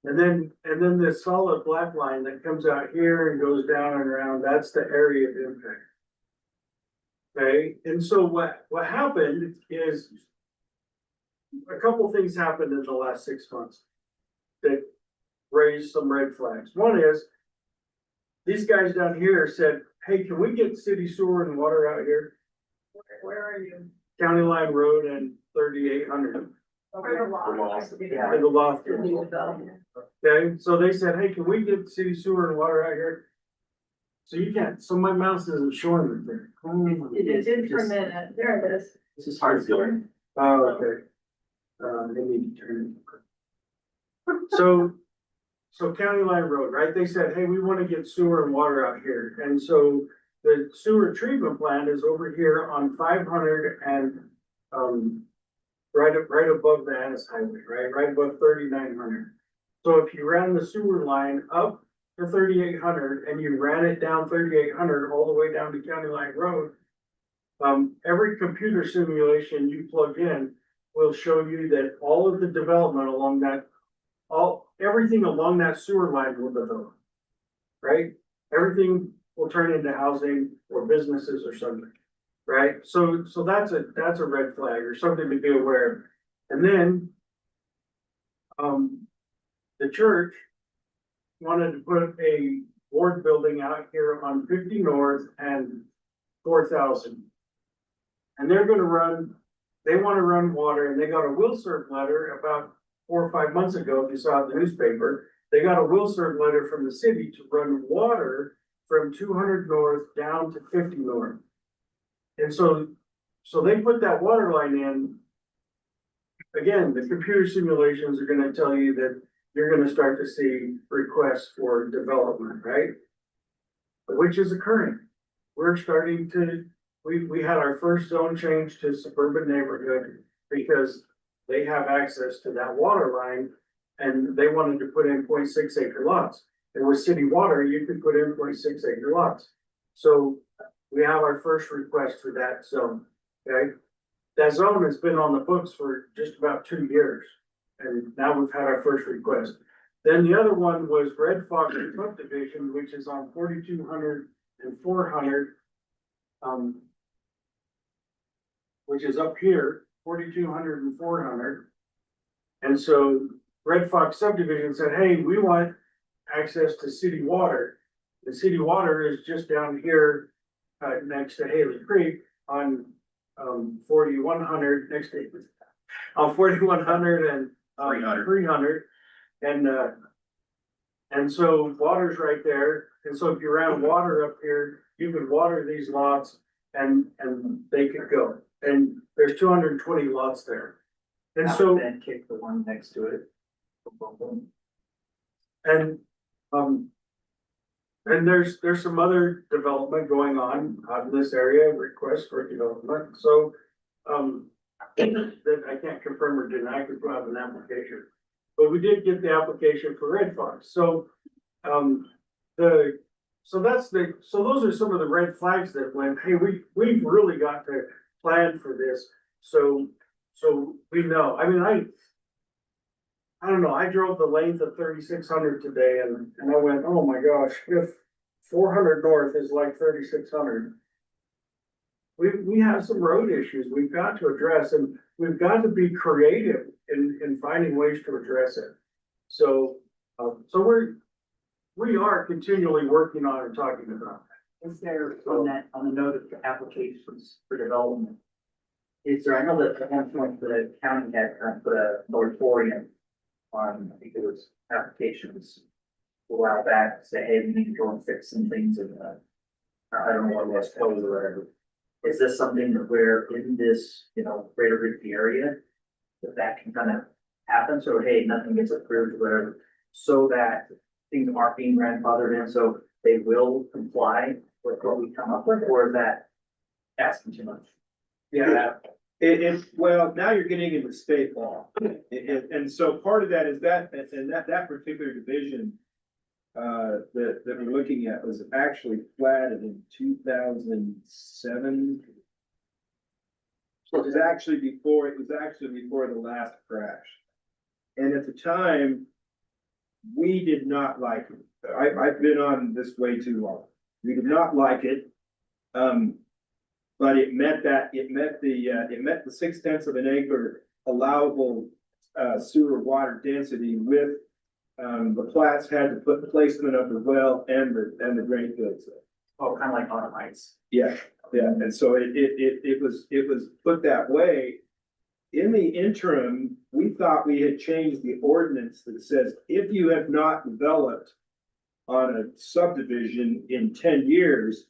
Speaker 3: And then the solid black line that comes out here and goes down and around, that's the area of impact. Okay, and so what happened is a couple things happened in the last 6 months that raised some red flags. One is these guys down here said, hey, can we get city sewer and water out here?
Speaker 5: Where are you?
Speaker 3: County Line Road and 3800,
Speaker 5: Where the law has to be.
Speaker 6: Yeah.
Speaker 3: in the loft.
Speaker 5: New development.
Speaker 3: Okay, so they said, hey, can we get city sewer and water out here? So you can't, so my mouse isn't showing it there.
Speaker 5: It did for a minute, there it is.
Speaker 6: This is hard to learn.
Speaker 3: Oh, okay. They need to turn it. So County Line Road, right? They said, hey, we want to get sewer and water out here. And so the sewer treatment plant is over here on 500 and, right above the Annis Highway, right above 3900. So if you ran the sewer line up to 3800 and you ran it down 3800 all the way down to County Line Road, every computer simulation you plug in will show you that all of the development along that, everything along that sewer line will develop. Right? Everything will turn into housing or businesses or something. Right? So that's a red flag or something to be aware of. And then, the church wanted to put a board building out here on 50 North and 4000. And they're gonna they wanna run water, and they got a will serve letter about 4 or 5 months ago, if you saw it in the newspaper. They got a will serve letter from the city to run water from 200 North down to 50 North. And so they put that water line in. Again, the computer simulations are gonna tell you that you're gonna start to see requests for development, right? Which is occurring. We're starting to, we had our first zone change to suburban neighborhood because they have access to that water line and they wanted to put in 0.6 acre lots. And with city water, you could put in 0.6 acre lots. So we have our first request for that zone, okay? That zone has been on the books for just about 2 years. And now we've had our first request. Then the other one was Red Fox subdivision, which is on 4200 and 400. Which is up here, 4200 and 400. And so Red Fox subdivision said, hey, we want access to city water. The city water is just down here, next to Haley Creek on, 4100, next to, on 4100 and 300. And so water's right there. And so if you ran water up here, you could water these lots and they could go. And there's 220 lots there. And
Speaker 6: I
Speaker 3: so,
Speaker 6: would then kick the one next to it.
Speaker 3: and there's some other development going on out in this area, requests for development. So, that I can't confirm or deny, I could put out an application. But we did get the application for Red Fox. So, so those are some of the red flags that went, hey, we've really got to plan for this. So we know, I mean, I don't know, I drove the length of 3600 today and I went, oh my gosh, if 400 north is like 3600. We have some road issues we've got to address, and we've got to be creative in finding ways to address it. So we are continually working on and talking about that.
Speaker 6: Is there, on the note of applications for development? Is there, I know that at one point the county had put a moratorium on, I think it was applications a while back, to say, hey, we need to go and fix some things in I don't know what it was, code or whatever. Is this something that we're in this, greater Rigby area, that can kind of happen? So, hey, nothing gets approved or whatever, so that things aren't being grandfathered in, so they will comply with what we come up with, or is that asking too much?
Speaker 7: Yeah, well, now you're getting into state law. And so part of that is that particular division that we're looking at was actually platted in 2007. So it was actually before the last crash. And at the time, we did not like it. I've been on this way too long. We did not like it. But it met the 0.6 of an acre allowable sewer water density with the plats had to put placement of the well and the drain fields.
Speaker 6: Oh, kind of like auto heights.
Speaker 7: Yeah, yeah, and so it was put that way. In the interim, we thought we had changed the ordinance that says if you have not developed on a subdivision in 10 years,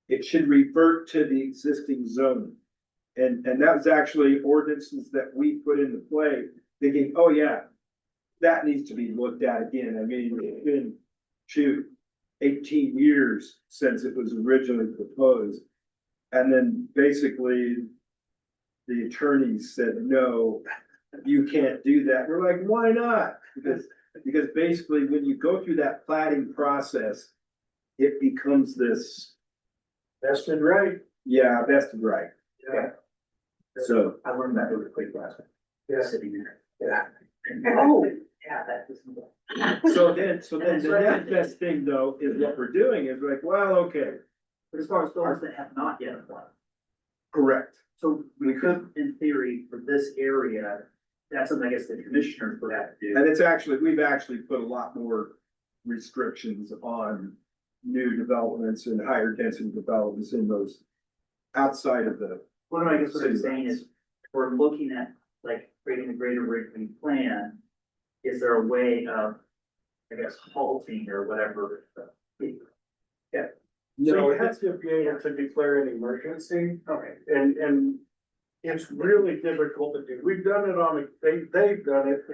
Speaker 7: it should revert to the existing zone. And that was actually ordinances that we put into play, thinking, oh yeah, that needs to be looked at again. I mean, it's been, shoot, 18 years since it was originally proposed. And then basically the attorneys said, no, you can't do that. We're like, why not? Because basically when you go through that plating process, it becomes this,
Speaker 3: Vested right.
Speaker 7: yeah, vested right.
Speaker 3: Yeah.
Speaker 7: So,
Speaker 6: I learned that really quick last week,
Speaker 3: Yeah.
Speaker 6: sitting there.
Speaker 3: Yeah.
Speaker 6: Oh, yeah, that was.
Speaker 7: so then the next best thing though, is what we're doing is like, well, okay,
Speaker 6: But as far as those that have not yet applied,
Speaker 7: correct.
Speaker 6: so we could, in theory, for this area, that's something I guess the commissioners would have to do.
Speaker 7: And it's actually, we've actually put a lot more restrictions on new developments and higher density developments in those outside of the.
Speaker 6: What I guess what I'm saying is, we're looking at like creating a greater Rigby plan. Is there a way of, I guess, halting or whatever?
Speaker 3: So you have to be able to declare an emergency.
Speaker 6: Okay.
Speaker 3: And it's really difficult to do. We've done it on, they've done it.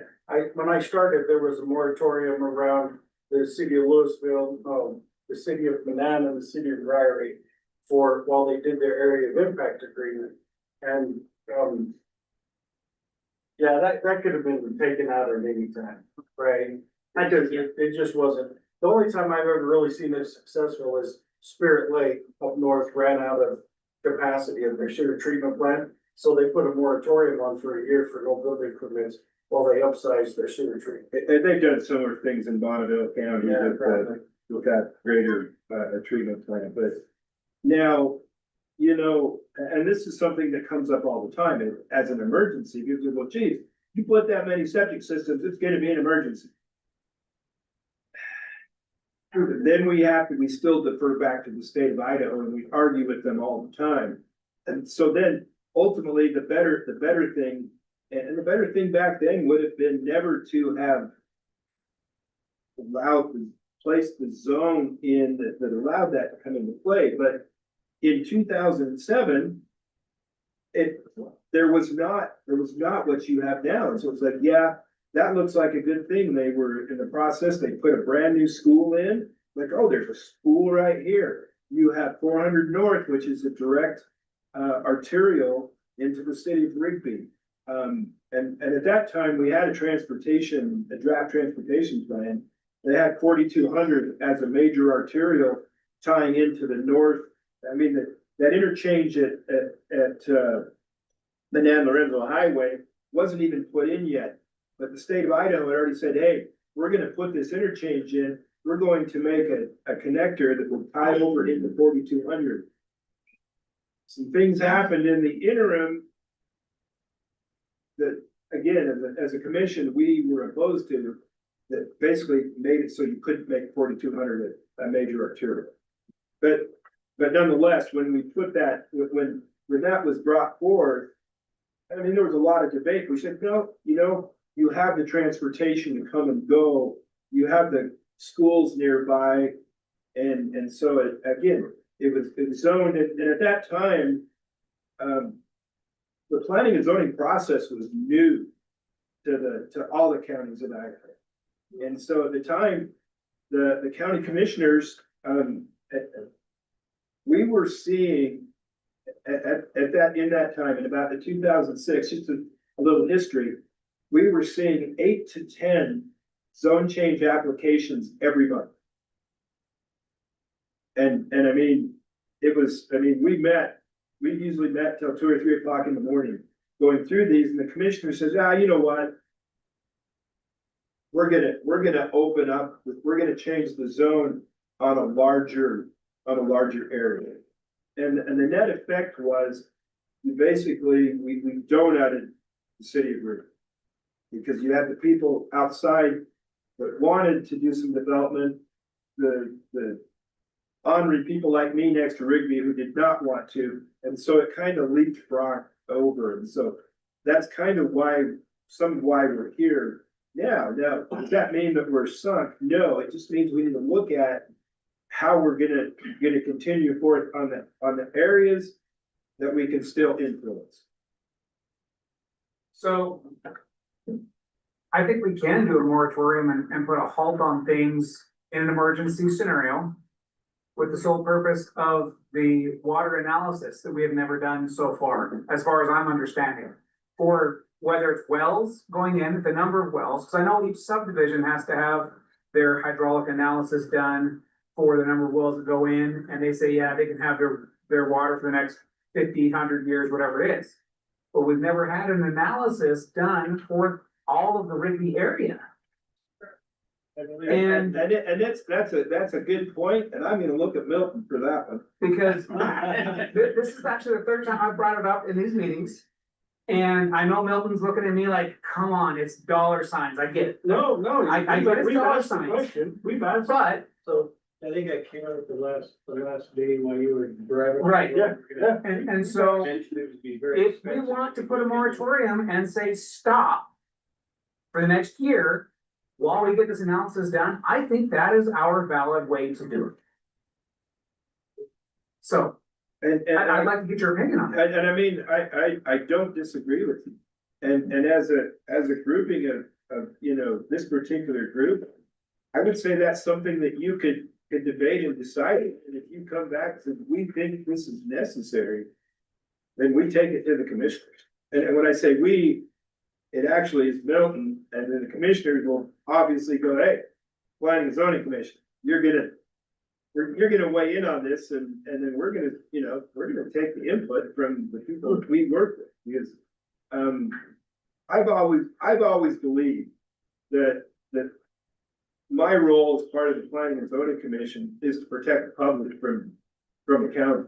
Speaker 3: When I started, there was a moratorium around the city of Louisville, the city of Manan and the city of Ryrie while they did their area of impact agreement. And, yeah, that could have been taken out at any time, right? It just wasn't. The only time I've ever really seen it successful is Spirit Lake up north ran out of capacity of their sewer treatment plant. So they put a moratorium on for a year for no building permits while they upsized their sewer treatment.
Speaker 7: And they've done similar things in Bonneville County
Speaker 3: Yeah,
Speaker 7: with that greater, treatment plant, but now, you know, and this is something that comes up all the time as an emergency, because, well, geez, you put that many septic systems, it's gonna be an emergency. Then we still defer back to the state of Idaho and we argue with them all the time. And so then ultimately the better thing, and the better thing back then would have been never to have placed the zone in that allowed that to come into play. But in 2007, there was not what you have now. And so it's like, yeah, that looks like a good thing. They were in the process, they put a brand new school in, like, oh, there's a school right here. You have 400 North, which is a direct arterial into the city of Rigby. And at that time, we had a draft transportation plan. They had 4200 as a major arterial tying into the north. I mean, that interchange at the Nan Lorenzo Highway wasn't even put in yet. But the state of Idaho had already said, hey, we're gonna put this interchange in. We're going to make a connector that will tie over into 4200. Some things happened in the interim that, again, as a commission, we were opposed to, that basically made it so you couldn't make 4200 a major arterial. But nonetheless, when we put that, when that was brought forward, I mean, there was a lot of debate. We said, no, you know, you have the transportation to come and go. You have the schools nearby. And so it was zoned. And at that time, the planning and zoning process was new to all the counties in Idaho. And so at the time, the county commissioners, we were seeing in that time, in about the 2006, just a little history, we were seeing 8 to 10 zone change applications every month. And I mean, we usually met till 2 or 3 o'clock in the morning going through these, and the commissioner says, you know what? We're gonna open up, we're gonna change the zone on a larger area. And the net effect was, we donutted the city of Rigby. Because you had the people outside that wanted to do some development, the ornery people like me next to Rigby who did not want to, and so it kind of leapfrogged over, and so that's kind of why, why we're here now. Now, does that mean that we're sunk? No, it just means we need to look at how we're gonna continue forth on the areas that we can still influence.
Speaker 9: So I think we can do a moratorium and put a halt on things in an emergency scenario with the sole purpose of the water analysis that we have never done so far, as I'm understanding. For whether it's wells going in, the number of wells, because I know each subdivision has to have their hydraulic analysis done for the number of wells that go in, and they say, yeah, they can have their water for the next 50, 100 years, whatever it is. But we've never had an analysis done for all of the Rigby area.
Speaker 7: And that's a good point, and I'm gonna look at Milton for that one.
Speaker 9: Because this is actually the third time I've brought it up in these meetings. And I know Milton's looking at me like, come on, it's dollar signs, I get it.
Speaker 3: No,
Speaker 9: I get it's
Speaker 3: we've
Speaker 9: dollar
Speaker 3: asked the
Speaker 9: signs.
Speaker 3: question, we've asked.
Speaker 9: But,
Speaker 3: So I think I came out at the last meeting while you were driving.
Speaker 9: right,
Speaker 3: Yeah.
Speaker 9: and so if we want to put a moratorium and say stop for the next year, while we get this analysis done, I think that is our valid way to do it. So,
Speaker 7: And
Speaker 9: I'd like to get your opinion on that.
Speaker 7: And I mean, I don't disagree with you. And as a grouping of, you know, this particular group, I would say that's something that you could debate and decide. And if you come back and we think this is necessary, then we take it to the commissioners. And when I say we, it actually is Milton, and then the commissioners will obviously go, hey, planning and zoning commission, you're gonna weigh in on this, and then we're gonna take the input from the people that we work with, because I've always believed that my role as part of the planning and zoning commission is to protect the public from the county.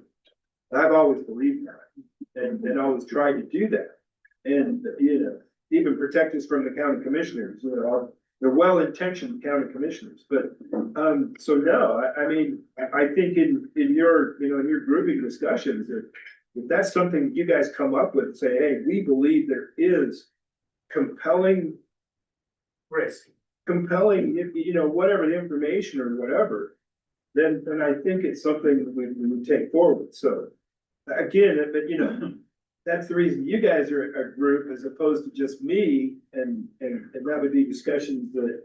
Speaker 7: I've always believed that, and always tried to do that, and even protect us from the county commissioners. They're well-intentioned county commissioners, but, so no, I mean, I think in your grouping discussions, if that's something you guys come up with, say, hey, we believe there is compelling, whatever the information or whatever, then I think it's something that we would take forward. So again, that's the reason you guys are a group as opposed to just me, and that would be discussions that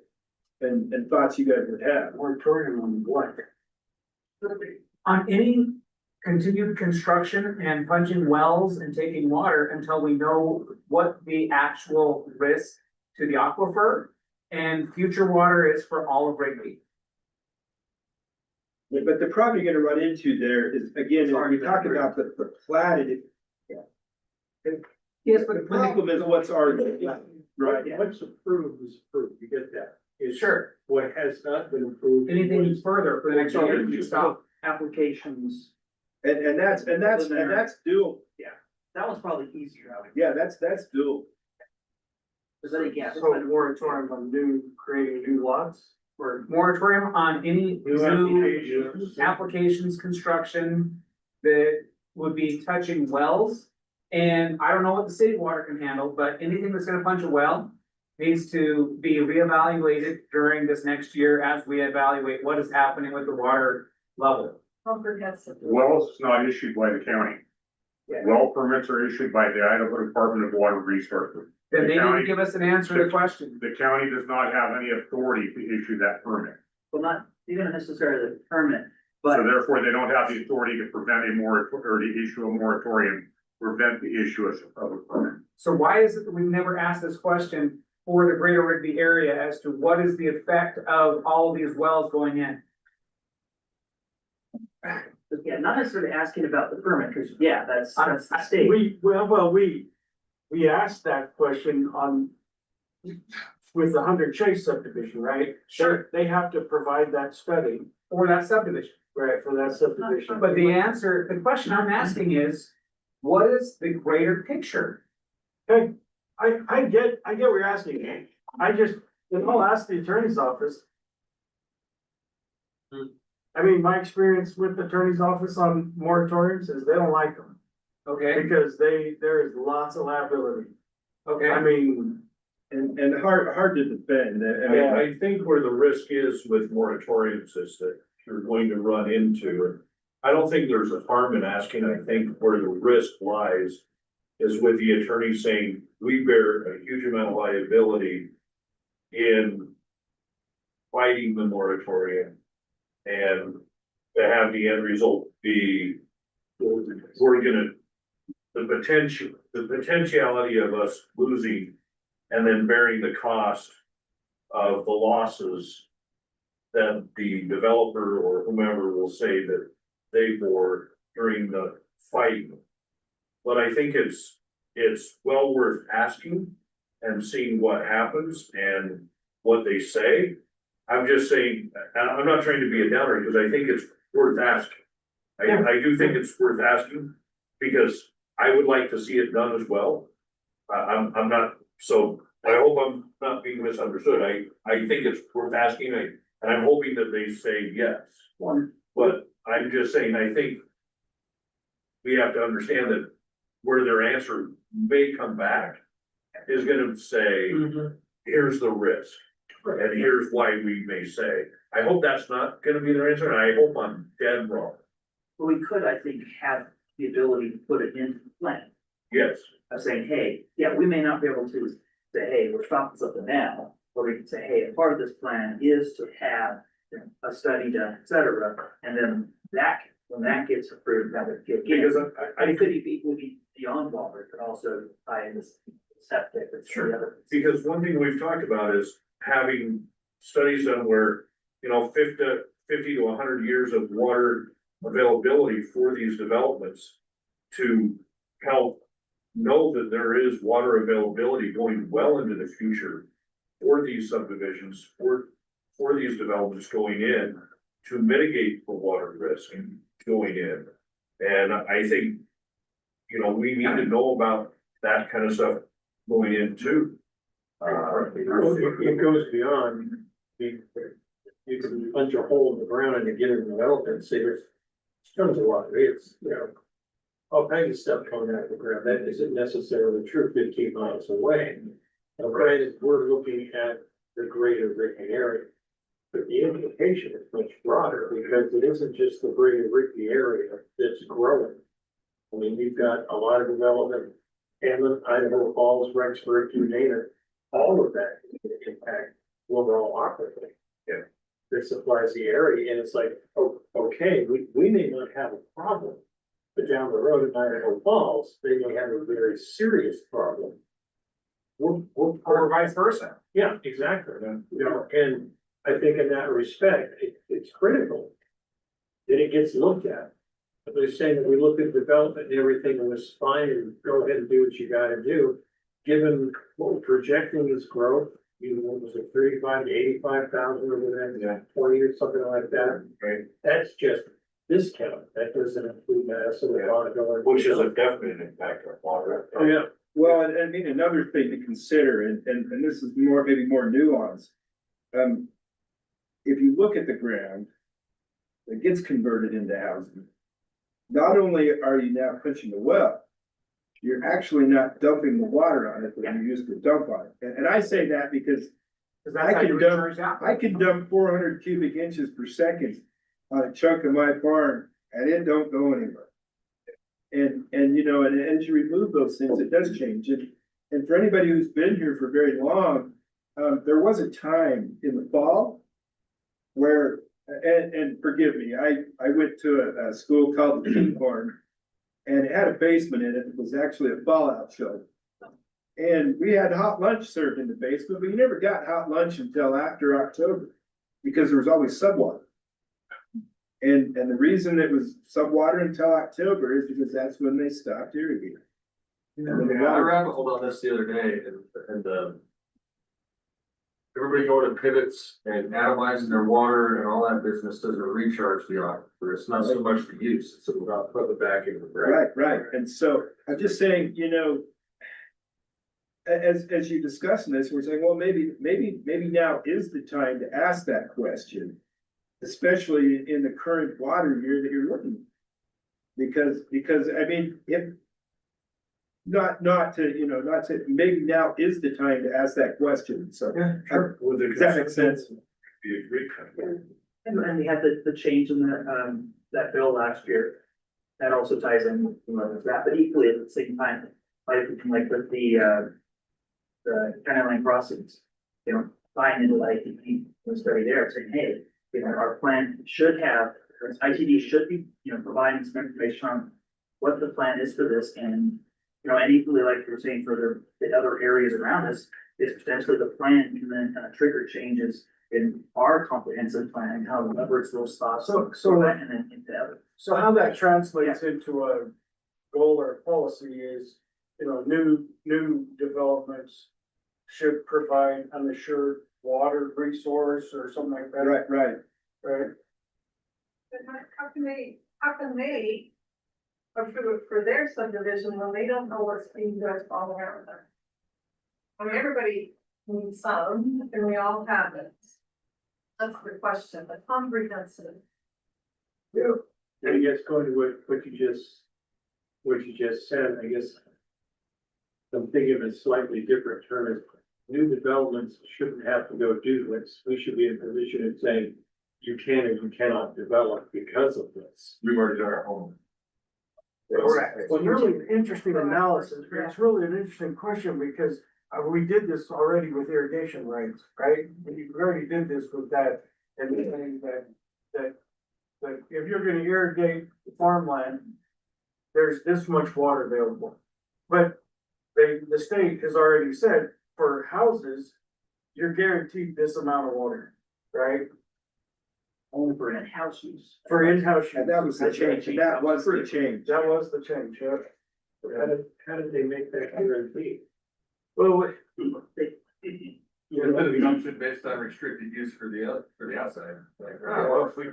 Speaker 7: and thoughts you guys would have.
Speaker 3: Moratorium on what?
Speaker 9: On any continued construction and punching wells and taking water until we know what the actual risk to the aquifer and future water is for all of Rigby.
Speaker 7: But the problem you're gonna run into there is, again, if we talk about the platted.
Speaker 9: Yes, but
Speaker 7: The problem is what's already, right?
Speaker 3: What's approved is approved, you get that? It's
Speaker 9: sure,
Speaker 3: what has not been approved.
Speaker 9: anything further for the next year, you stop.
Speaker 6: Applications,
Speaker 7: And that's dual,
Speaker 6: that was probably easier, I would.
Speaker 7: yeah, that's dual.
Speaker 6: Cause I think, yeah.
Speaker 3: So moratorium on creating new lots or
Speaker 9: Moratorium on any
Speaker 3: new
Speaker 9: new
Speaker 3: applications.
Speaker 9: applications, construction that would be touching wells. And I don't know what the city water can handle, but anything that's gonna punch a well needs to be reevaluated during this next year as we evaluate what is happening with the water level.
Speaker 5: Comprehensive.
Speaker 1: Wells is not issued by the county.
Speaker 9: Yeah.
Speaker 1: Well permits are issued by the Idaho Department of Water Resources.
Speaker 9: Then
Speaker 1: The
Speaker 9: they didn't
Speaker 1: county-
Speaker 9: give us an answer to the question.
Speaker 1: The county does not have any authority to issue that permit.
Speaker 6: Well, not even necessarily the permit,
Speaker 1: So
Speaker 6: but
Speaker 1: therefore, they don't have the authority to prevent a moratorium, or to issue a moratorium, prevent the issuance of a permit.
Speaker 9: So why is it that we've never asked this question for the greater Rigby area as to what is the effect of all of these wells going in?
Speaker 6: yeah, not necessarily asking about the permit, cause yeah, that's the state.
Speaker 3: We asked that question with the 100 Chase subdivision, right?
Speaker 9: Sure.
Speaker 3: They have to provide that study,
Speaker 9: For that subdivision.
Speaker 3: right, for that subdivision.
Speaker 9: But the question I'm asking is, what is the greater picture?
Speaker 3: Okay, I get what you're asking. And I'll ask the attorney's office. I mean, my experience with the attorney's office on moratoriums is they don't like them,
Speaker 9: Okay,
Speaker 3: because there is lots of liability.
Speaker 9: okay.
Speaker 3: I mean,
Speaker 7: and hard to defend. I mean,
Speaker 1: I think where the risk is with moratoriums is that you're going to run into it. I don't think there's a harm in asking. I think where the risk lies is with the attorney saying, we bear a huge amount of liability in fighting the moratorium. And to have the end result be, we're gonna, the potentiality of us losing and then bearing the cost of the losses that the developer or whomever will say that they bore during the fight. But I think it's well worth asking and seeing what happens and what they say. I'm just saying, and I'm not trying to be a downer, because I think it's worth asking. I do think it's worth asking, because I would like to see it done as well. I'm not, so I hope I'm not being misunderstood. I think it's worth asking, and I'm hoping that they say yes. But I'm just saying, I think we have to understand that where their answer may come back is gonna say, here's the risk. And here's why we may say, I hope that's not gonna be their answer, and I hope I'm dead wrong.
Speaker 6: But we could, I think, have the ability to put it into the plan,
Speaker 1: Yes,
Speaker 6: of saying, hey, yeah, we may not be able to say, hey, we're stopping something now. But we can say, hey, a part of this plan is to have a study done, et cetera, and then that, when that gets approved, that would get.
Speaker 1: because
Speaker 6: And it could be, would be beyond water, it could also tie in this septic, and the other.
Speaker 1: because one thing we've talked about is having studies done where, you know, 50 to 100 years of water availability for these developments to help know that there is water availability going well into the future for these subdivisions, for these developments going in to mitigate the water risk and going in. And I think, you know, we need to know about that kind of stuff going in too.
Speaker 3: it goes beyond, you can punch a hole in the ground and you get it developed and see there's tons of water, it's, you know, all kinds of stuff coming out of the ground, that isn't necessarily true 15 miles away. Now, granted, we're looking at the greater Rigby area, but the implication is much broader, because it isn't just the greater Rigby area that's growing. I mean, you've got a lot of development, Hammond, Idaho Falls, Rexburg, you name it, all of that is going to impact overall operating.
Speaker 1: Yeah.
Speaker 3: That supplies the area, and it's like, oh, okay, we may not have a problem, but down the road in Idaho Falls, they may have a very serious problem.
Speaker 9: Or vice versa.
Speaker 3: Yeah, exactly, you know, and I think in that respect, it's critical that it gets looked at. But they're saying that we look at development and everything was fine, and go ahead and do what you gotta do. Given what we're projecting is growth, you know, what was it, 35 to 85,000 over the next 20 or something like that.
Speaker 1: Right.
Speaker 3: That's just discount, that doesn't include that, so the ongoing.
Speaker 1: Which is a definite impact on water.
Speaker 3: Oh, yeah.
Speaker 7: well, and I mean, another thing to consider, and this is more, maybe more nuanced. If you look at the ground that gets converted into housing, not only are you now punching the well, you're actually not dumping the water on it that you used to dump on it. And I say that because
Speaker 9: That's how you charge out.
Speaker 7: I can dump 400 cubic inches per second on a chunk of my farm and it don't go anywhere. And you know, and as you remove those things, it does change it. And for anybody who's been here for very long, there was a time in the fall where, and forgive me, I went to a school called the Kinghorn, and it had a basement in it. It was actually a fallout shelter. And we had hot lunch served in the basement, but you never got hot lunch until after October, because there was always subwater. And the reason it was subwater until October is because that's when they stopped irrigating.
Speaker 4: I rabbit hole on this the other day, and everybody going to pivots and atomizing their water and all that business doesn't recharge the aquifer. It's not so much the use, it's about putting it back in the ground.
Speaker 7: Right. And so I'm just saying, you know, as you discussing this, we're saying, well, maybe now is the time to ask that question. Especially in the current water year that you're looking. Because, I mean, if. Not to, maybe now is the time to ask that question, so.
Speaker 3: Yeah, sure.
Speaker 1: Would the
Speaker 7: Does that make sense?
Speaker 1: Be a great kind.
Speaker 6: And we had the change in that bill last year. That also ties in with that, but equally at the same time, like with the county line crossings. Buying into the ITD, the study there, saying, hey, our plan should have, ITD should be, providing some information on what the plan is for this, and equally, like you're saying, for the other areas around us, is potentially the plan can then kind of trigger changes in our comprehensive plan and how it leverage those thoughts.
Speaker 3: So
Speaker 6: and then into other.
Speaker 3: So how that translates into a goal or policy is, new developments should provide an assured water resource or something like that.
Speaker 7: Right.
Speaker 5: But how can they approve it for their subdivision when they don't know what's being built all around them? I mean, everybody needs some, and we all have it. That's the question, but comprehensive.
Speaker 3: I guess going to what you just said, I guess. I'm thinking of a slightly different term, is new developments shouldn't have to go do this. We should be in a position of saying, you can or you cannot develop because of this.
Speaker 1: We've already done our homework.
Speaker 3: Correct. Well, really interesting analysis. It's really an interesting question because we did this already with irrigation rights, right? We already did this with that, and saying that if you're gonna irrigate farmland, there's this much water available. But the state has already said for houses, you're guaranteed this amount of water, right?
Speaker 6: Only for in-house use.
Speaker 3: For in-house use.
Speaker 7: And that was the change,
Speaker 3: That was the change, yeah.
Speaker 8: How did they make that guarantee?
Speaker 3: Well,
Speaker 4: The assumption based on restricted use for the outside.
Speaker 1: Well, if we,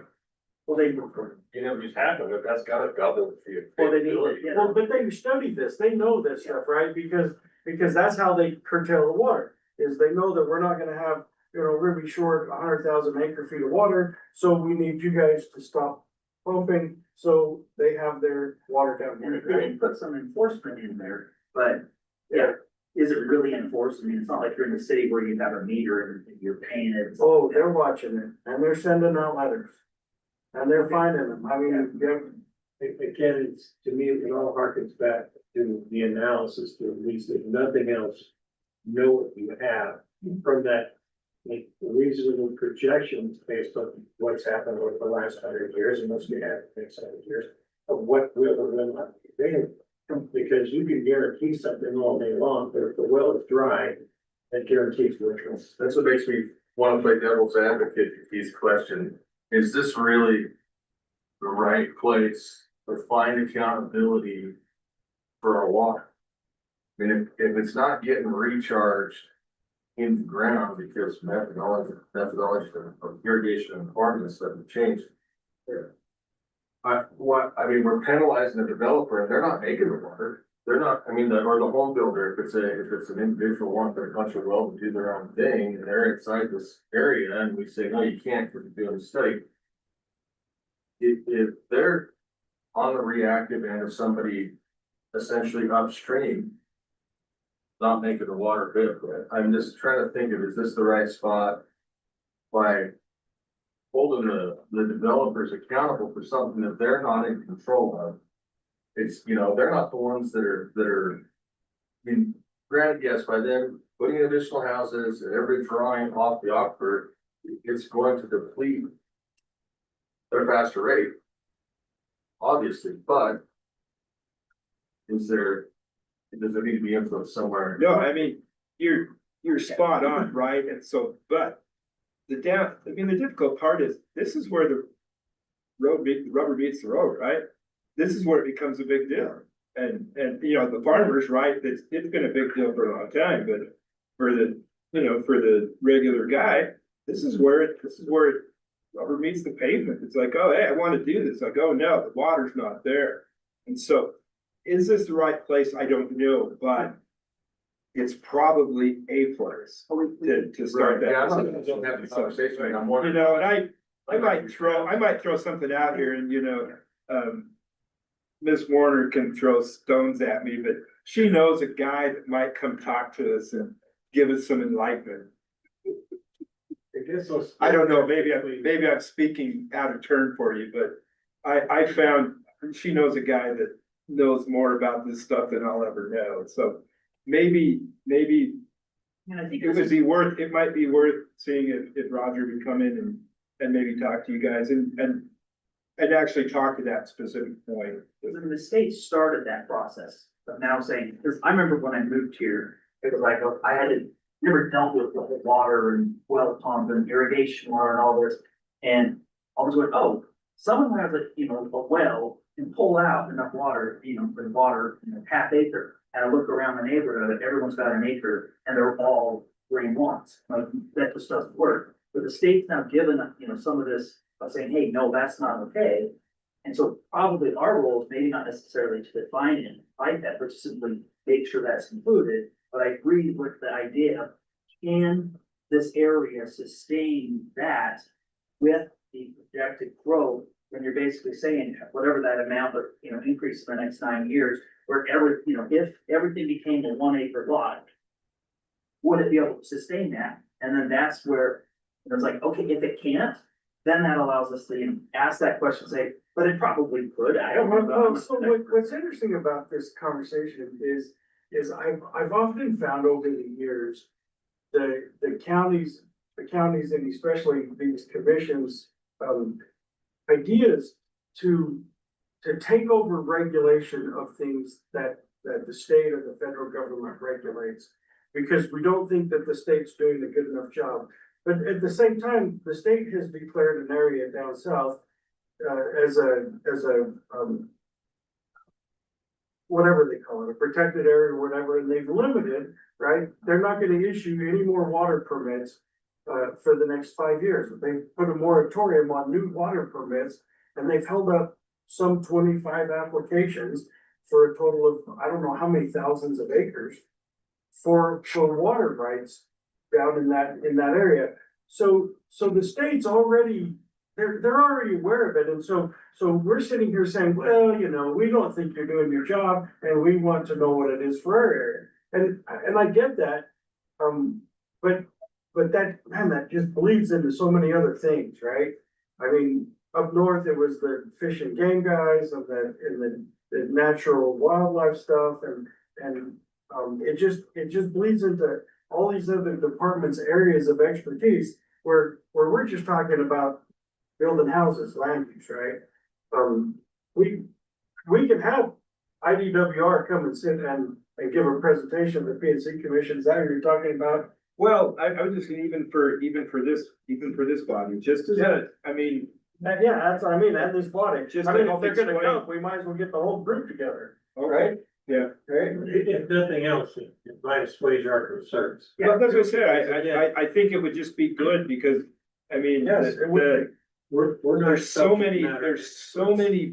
Speaker 6: Well, they,
Speaker 1: just happen, but that's gotta double for you.
Speaker 6: well, they need, yeah.
Speaker 3: well, but they studied this, they know this stuff, right? Because that's how they curtail the water, is they know that we're not gonna have, we're gonna be short 100,000 acre feet of water, so we need you guys to stop pumping, so they have their water down
Speaker 6: And
Speaker 3: here.
Speaker 6: they put some enforcement in there, but yeah, is it really enforced? I mean, it's not like you're in the city where you have a meter and you're paying it.
Speaker 3: Oh, they're watching it, and they're sending out letters. And they're finding them, I mean,
Speaker 8: Again, it's, to me, it all harkens back to the analysis, to at least if nothing else, know what you have from that. Make reasonable projections based on what's happened over the last 100 years and what's gonna happen in the next 100 years of what will or will not be available. Because you can guarantee something all day long, but if the well is dry, that guarantees worthless.
Speaker 4: That's what makes me want to play devil's advocate to Keith's question. Is this really the right place to find accountability for our water? I mean, if it's not getting recharged in the ground because methodology of irrigation and farming and stuff have changed. I mean, we're penalizing the developer and they're not making the water. They're not, or the home builder, if it's an individual one, they're a bunch of wells to do their own thing and they're inside this area and we say, no, you can't, because you're doing a study. If they're on the reactive end of somebody essentially upstream, not making the water available, I'm just trying to think of, is this the right spot? By holding the developers accountable for something that they're not in control of. It's, they're not the ones that are, granted, yes, by them putting additional houses and every drawing off the aquifer, it's going to deplete at a faster rate. Obviously, but does there need to be influence somewhere?
Speaker 7: No, I mean, you're spot on, right? And so, but the difficult part is, this is where the rubber meets the road, right? This is where it becomes a big deal. And the farmers, right, it's been a big deal for a long time, but for the regular guy, this is where it rubber meets the pavement. It's like, oh, hey, I want to do this. Like, oh, no, the water's not there. And so, is this the right place? I don't know, but it's probably A plus to start that.
Speaker 4: Yeah, I don't have the conversation, I'm more.
Speaker 7: You know, and I might throw something out here and, Ms. Warner can throw stones at me, but she knows a guy that might come talk to us and give us some enlightenment. I don't know, maybe I'm speaking out of turn for you, but I found, she knows a guy that knows more about this stuff than I'll ever know, so maybe
Speaker 6: And I think
Speaker 7: it might be worth seeing if Roger would come in and maybe talk to you guys and actually talk to that specific point.
Speaker 6: when the state started that process of now saying, because I remember when I moved here, it was like, I had never dealt with the whole water and well pump and irrigation water and all this. And I was like, oh, someone has a well and pull out enough water, for the water, half acre. And I look around the neighborhood, everyone's got an acre and they're all green ones. Like, that just doesn't work. But the state's now given, some of this by saying, hey, no, that's not okay. And so probably our role is maybe not necessarily to define it, fight that, but to simply make sure that's included. But I agree with the idea of, can this area sustain that with the projected growth? When you're basically saying whatever that amount of, increase in the next 9 years, wherever, if everything became a 1 acre lot, would it be able to sustain that? And then that's where it's like, okay, if it can't, then that allows us to ask that question, say, but it probably could, I don't know.
Speaker 3: So what's interesting about this conversation is I've often found over the years, the counties and especially these commissions, ideas to take over regulation of things that the state or the federal government regulates. Because we don't think that the state's doing a good enough job. But at the same time, the state has declared an area down south as a whatever they call it, a protected area or whatever, and they've limited, right? They're not gonna issue any more water permits for the next 5 years. They've put a moratorium on new water permits, and they've held up some 25 applications for a total of, I don't know how many thousands of acres for water rights down in that area. So the state's already, they're already aware of it. And so we're sitting here saying, well, we don't think you're doing your job and we want to know what it is for our area. And I get that. But that just bleeds into so many other things, right? I mean, up north, it was the fish and game guys and the natural wildlife stuff and it just bleeds into all these other departments' areas of expertise where we're just talking about building houses, land use, right? We can have IDWR come and sit and give a presentation to P and C commissions that you're talking about.
Speaker 7: Well, I was just gonna, even for this body, just as
Speaker 3: Yeah, that's what I mean, and this body.
Speaker 7: Just
Speaker 3: I mean,
Speaker 7: to
Speaker 3: if they're gonna
Speaker 7: explain.
Speaker 3: come, we might as well get the whole group together,
Speaker 7: okay, yeah.
Speaker 3: right?
Speaker 10: If nothing else, it might assuage our concerns.
Speaker 7: Well, that's what I said, I think it would just be good because,
Speaker 3: Yes, it would
Speaker 10: We're not.
Speaker 7: there's so many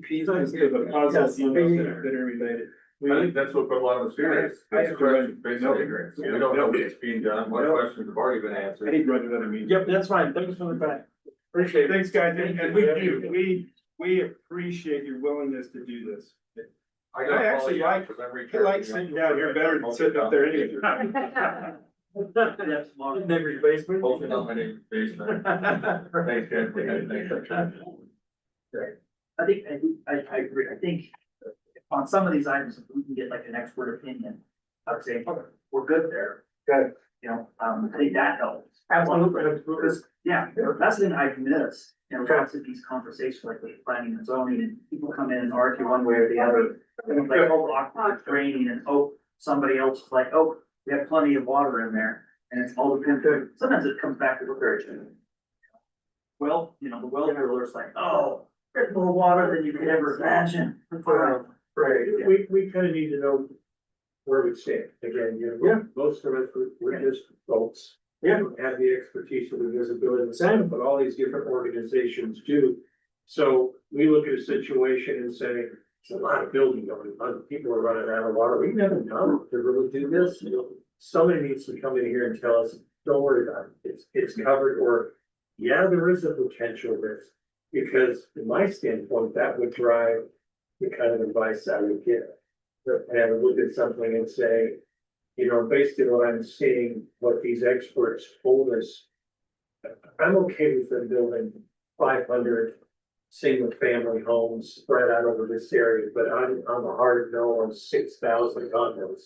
Speaker 7: pieces to the puzzle,
Speaker 3: Yes,
Speaker 7: that are related.
Speaker 4: I think that's what put a lot of us serious.
Speaker 7: I
Speaker 4: It's
Speaker 7: have to run.
Speaker 4: questions, basically. We don't know what's being done, what questions have already been
Speaker 7: I
Speaker 4: answered.
Speaker 7: need to run to another meeting.
Speaker 3: Yep, that's fine, thanks for the time. Appreciate it.
Speaker 7: Thanks, guys, and we appreciate your willingness to do this.
Speaker 4: I gotta
Speaker 7: I actually
Speaker 4: apologize, 'cause I'm
Speaker 7: I
Speaker 4: recharging.
Speaker 7: like sitting down here better than sitting up there anyway.
Speaker 6: That's smart.
Speaker 3: Neighbor's basement.
Speaker 4: Hopefully not my neighbor's basement. Thanks, guys.
Speaker 6: I agree. I think on some of these items, if we can get like an expert opinion, I would say, okay, we're good there.
Speaker 3: Good.
Speaker 6: I think that helps.
Speaker 3: Absolutely.
Speaker 6: Because, yeah, that's the thing I've missed, lots of these conversations like with planning and zoning, and people come in and argue one way or the other. And it's like, oh, awkward training, and somebody else is like, oh, we have plenty of water in there, and it's all dependent. Sometimes it comes back to the person. Well, the well driller's like, oh, there's more water than you could ever imagine.
Speaker 3: Right.
Speaker 10: We kind of need to know where we stand. Again, most of us, we're just folks.
Speaker 3: Yeah.
Speaker 10: Who have the expertise and the visibility and the same, but all these different organizations do. So we look at a situation and say, it's a lot of building going on, people are running out of water, we never know to really do this. somebody needs to come in here and tell us, don't worry about it, it's covered, or, yeah, there is a potential risk. Because from my standpoint, that would drive the kind of advice I would give. And I would look at something and say, you know, based on what I'm seeing, what these experts told us, I'm okay with them building 500 single family homes spread out over this area, but I'm a hard no on 6,000 condos.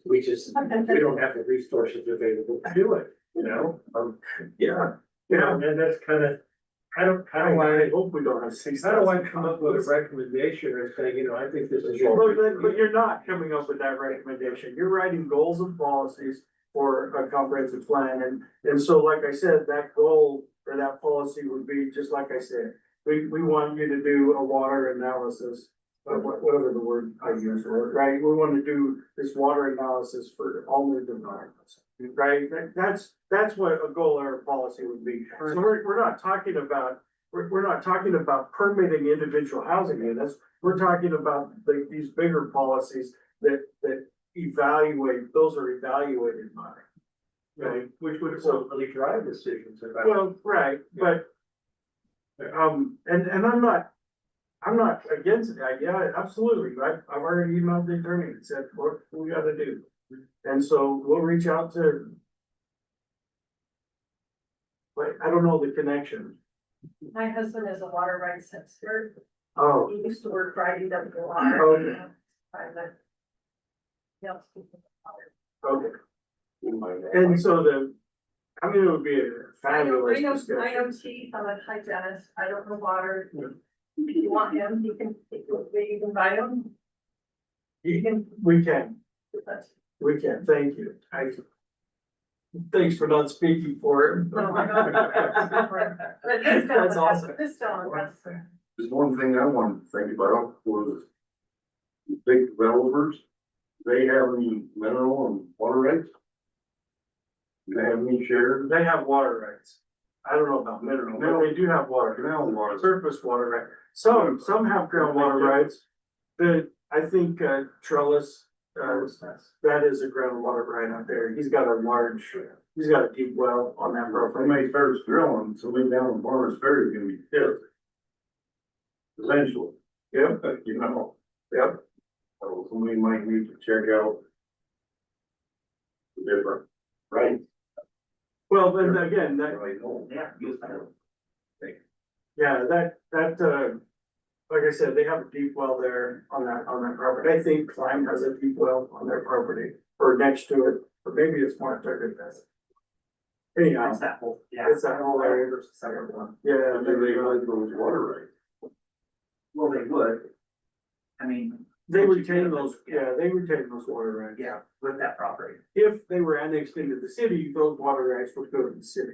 Speaker 10: We don't have the resources available to do it, you know? Yeah, and that's kind of, I
Speaker 3: hope we don't have six.
Speaker 10: how do I come up with a recommendation or say, you know, I think this is.
Speaker 3: But you're not coming up with that recommendation. You're writing goals and policies for a comprehensive plan. And so, like I said, that goal or that policy would be, just like I said, we want you to do a water analysis. Whatever the word I use, right? We want to do this water analysis for all new developments, right? That's what a goal or a policy would be. So we're not talking about, we're not talking about permitting individual housing units. We're talking about these bigger policies that evaluate, those are evaluated by.
Speaker 10: Right, which would ultimately drive decisions about.
Speaker 3: Well, right, but, and I'm not against it, yeah, absolutely, I've already emailed the attorney and said, what we gotta do. And so we'll reach out to. But I don't know the connection.
Speaker 5: My husband is a water rights expert.
Speaker 3: Oh,
Speaker 5: He used to work for IDW.
Speaker 3: Okay.
Speaker 5: Yep.
Speaker 3: okay, and so I mean, it would be a fabulous
Speaker 5: I know
Speaker 3: discussion.
Speaker 5: teeth, I'm a hygienist, I don't know water. If you want him, you can invite him. You can.
Speaker 3: We can, thank you. Thanks for not speaking for him.
Speaker 5: No, I don't. But this
Speaker 3: That's
Speaker 5: gentleman
Speaker 3: awesome.
Speaker 5: this gentleman has.
Speaker 1: There's one thing I want to think about was big developers, they have any mineral and water rights? Do they have any shares?
Speaker 3: They have water rights. I don't know about mineral, but they do have water.
Speaker 1: Groundwater.
Speaker 3: Surface water right. Some have groundwater rights. I think Trellis, that is a groundwater right out there. He's got a deep well on that property.
Speaker 1: Somebody starts drilling, somebody down in Barnes Ferry can be killed. Eventually.
Speaker 3: Yep.
Speaker 1: You know,
Speaker 3: Yep.
Speaker 1: so somebody might need to check out the different, right?
Speaker 3: Well, then again,
Speaker 1: Right, no.
Speaker 6: Yeah,
Speaker 3: like I said, they have a deep well there on that property. I think Klein has a deep well on their property or next to it, or maybe it's more target. Anyhow,
Speaker 6: it's that whole, yeah.
Speaker 3: it's that whole area.
Speaker 6: Versus the second one.
Speaker 3: Yeah,
Speaker 1: Do they like those water rights?
Speaker 6: Well, they would. I mean,
Speaker 3: they retain those water rights.
Speaker 6: yeah, with that property.
Speaker 3: If they were annexed into the city, those water rights would go to the city,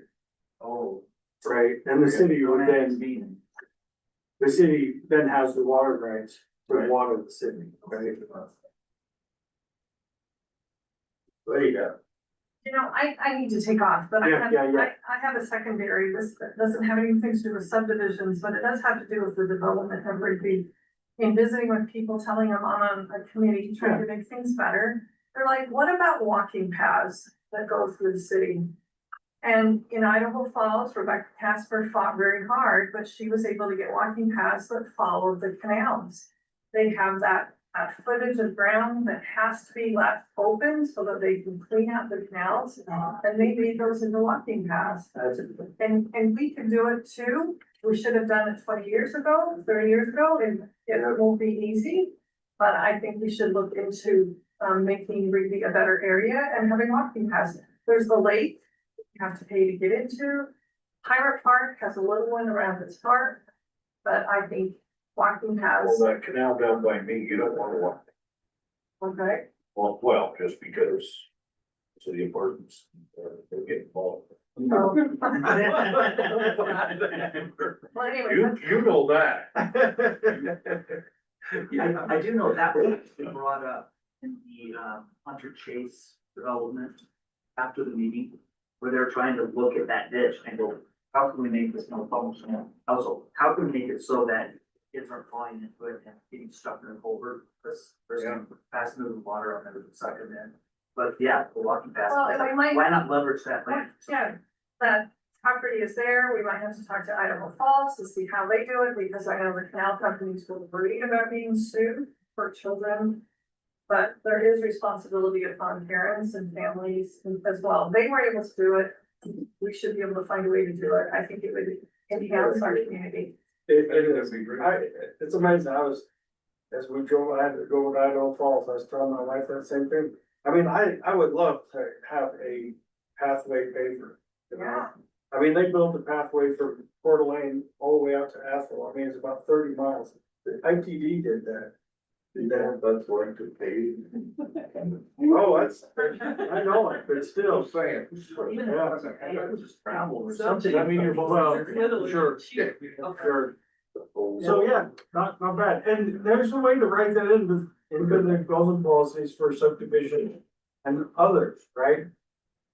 Speaker 6: Oh.
Speaker 3: right? And the city would then
Speaker 6: be.
Speaker 3: the city then has the water rights to water the city, right?
Speaker 1: There you go.
Speaker 5: You know, I need to take off, but
Speaker 3: Yeah.
Speaker 5: I have a secondary, this doesn't have anything to do with subdivisions, but it does have to do with the development of Rigby. In visiting with people, telling them I'm on a committee trying to make things better, they're like, what about walking paths that go through the city? And in Idaho Falls, Rebecca Casper fought very hard, but she was able to get walking paths that followed the canals. They have that footage of ground that has to be left open so that they can clean out the canals, and they made those into walking paths. And we can do it too. We should have done it 20 years ago, 30 years ago, and it won't be easy. But I think we should look into making Rigby a better area and having walking paths. There's the lake you have to pay to get into. Pirate Park has a little one around its park, but I think walking paths.
Speaker 1: Well, that canal down by me, you don't wanna walk.
Speaker 5: Okay.
Speaker 1: Well, just because of the importance, they're getting involved.
Speaker 5: Well, anyway,
Speaker 1: You know that.
Speaker 6: I do know that was actually brought up in the Hunter Chase development after the meeting, where they're trying to look at that ditch and go, how can we make this more functional? Also, how can we make it so that kids aren't falling into it and getting stuck in a culvert? There's some fast moving water on there that's sucking in. But yeah, the walking path,
Speaker 5: Well, and we might-
Speaker 6: why not leverage that land?
Speaker 5: Yeah, that property is there, we might have to talk to Idaho Falls to see how they do it, because I know the canal companies will worry about being sued for children. But there is responsibility upon parents and families as well, they were able to do it, we should be able to find a way to do it, I think it would enhance our community.
Speaker 3: It is, it's amazing, as we drove, I had to go to Idaho Falls, I was telling my wife that same thing. I mean, I would love to have a pathway paver. You know?
Speaker 5: Yeah.
Speaker 3: I mean, they built a pathway from Coeur d'Alene all the way out to Athol, I mean, it's about 30 miles. The ITD did that.
Speaker 1: That's going to pay.
Speaker 3: Oh, I know it, but still.
Speaker 1: saying.
Speaker 3: Yeah.
Speaker 6: Travel or
Speaker 5: So
Speaker 6: something.
Speaker 3: I mean, you're, well, sure, sure. So, yeah, not bad, and there's a way to write that into the golden policies for subdivision and others, right?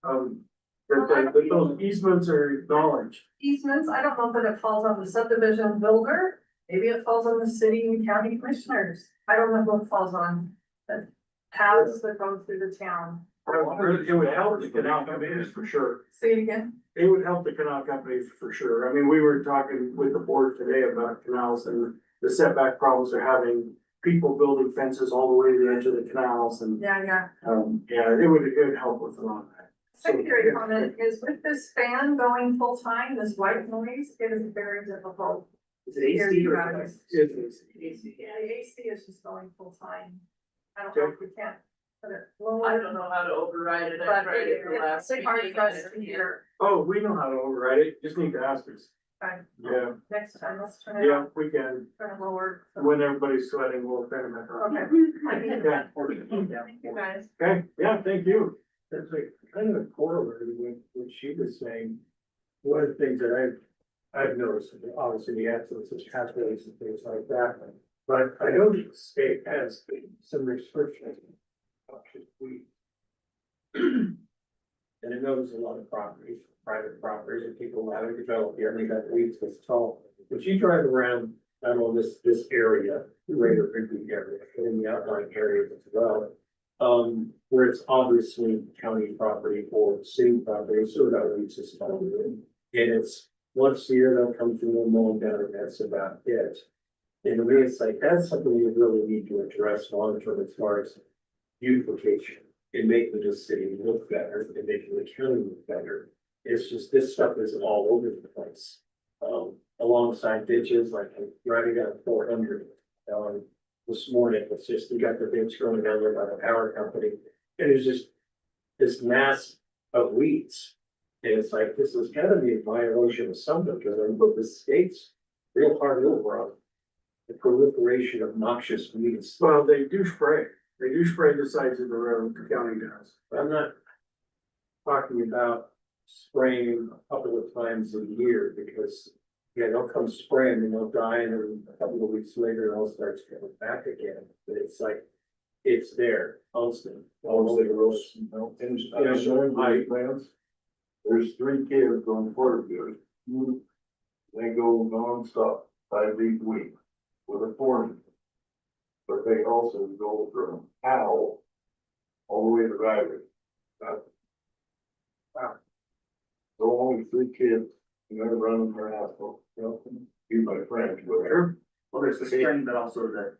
Speaker 3: That those easements are acknowledged.
Speaker 5: Easements, I don't know that it falls on the subdivision builder, maybe it falls on the city and county commissioners. I don't know who it falls on, the paths that go through the town.
Speaker 3: It would help the canal companies for sure,
Speaker 5: Say it again.
Speaker 3: it would help the canal companies for sure, I mean, we were talking with the board today about canals and the setback problems they're having. People building fences all the way to the edge of the canals and,
Speaker 5: Yeah.
Speaker 3: yeah, it would help with a lot of that.
Speaker 5: Secondary comment is with this fan going full time, this white noise, it is very difficult.
Speaker 6: Is it AC or?
Speaker 5: It's-
Speaker 6: AC.
Speaker 5: Yeah, the AC is just going full time. I don't know if we can't put it lower.
Speaker 11: I don't know how to override it. I
Speaker 5: But
Speaker 11: tried it the last
Speaker 5: it's hard
Speaker 11: meeting
Speaker 5: for
Speaker 11: and
Speaker 5: us
Speaker 11: it-
Speaker 5: to hear.
Speaker 3: Oh, we know how to override it, just need to ask us.
Speaker 5: Okay.
Speaker 3: Yeah,
Speaker 5: Next time, let's turn it
Speaker 3: yeah,
Speaker 5: on,
Speaker 3: we can,
Speaker 5: turn it lower.
Speaker 3: when everybody's sweating, we'll turn it back on.
Speaker 5: Okay.
Speaker 3: Yeah.
Speaker 5: Thank you guys.
Speaker 3: Okay, yeah, thank you.
Speaker 10: That's like kind of a corollary with what she was saying. One of the things that I've noticed, obviously the absence of pathways and things like that. But I know the state has some restrictions. on noxious weeds. And I know there's a lot of properties, private properties, and people haven't developed here, and they got weeds this tall. But you drive around, not on this area, the greater Rigby area, but in the outlying areas as well. Where it's obviously county property or city property, so that weeds is all. And it's once a year they'll come through and mow them down, and that's about it. And to me, it's like, that's something you really need to address long term as far as beautification and making the city look better and making the county look better. It's just, this stuff is all over the place. Alongside ditches, like I'm driving down 400, this morning, it's just, we got the things growing down there by the power company. And it's just this mass of weeds. And it's like, this is gotta be a violation of something, because I put the state's real hard over on the proliferation of noxious weeds.
Speaker 3: Well, they do spray the sides of the road, the county does.
Speaker 10: I'm not talking about spraying a couple of times a year, because, yeah, they'll come spraying and they'll die, and then a couple of weeks later, it all starts coming back again. But it's like, it's there, constant.
Speaker 1: All the roads, plans. There's 3 kids on Porterville. They go nonstop 5 days a week with a foreman. But they also go from Howell all the way to Rigby. Wow. So only 3 kids, and they're running their asphalt, be my friend, whatever.
Speaker 6: Well, there's the spring, but also the,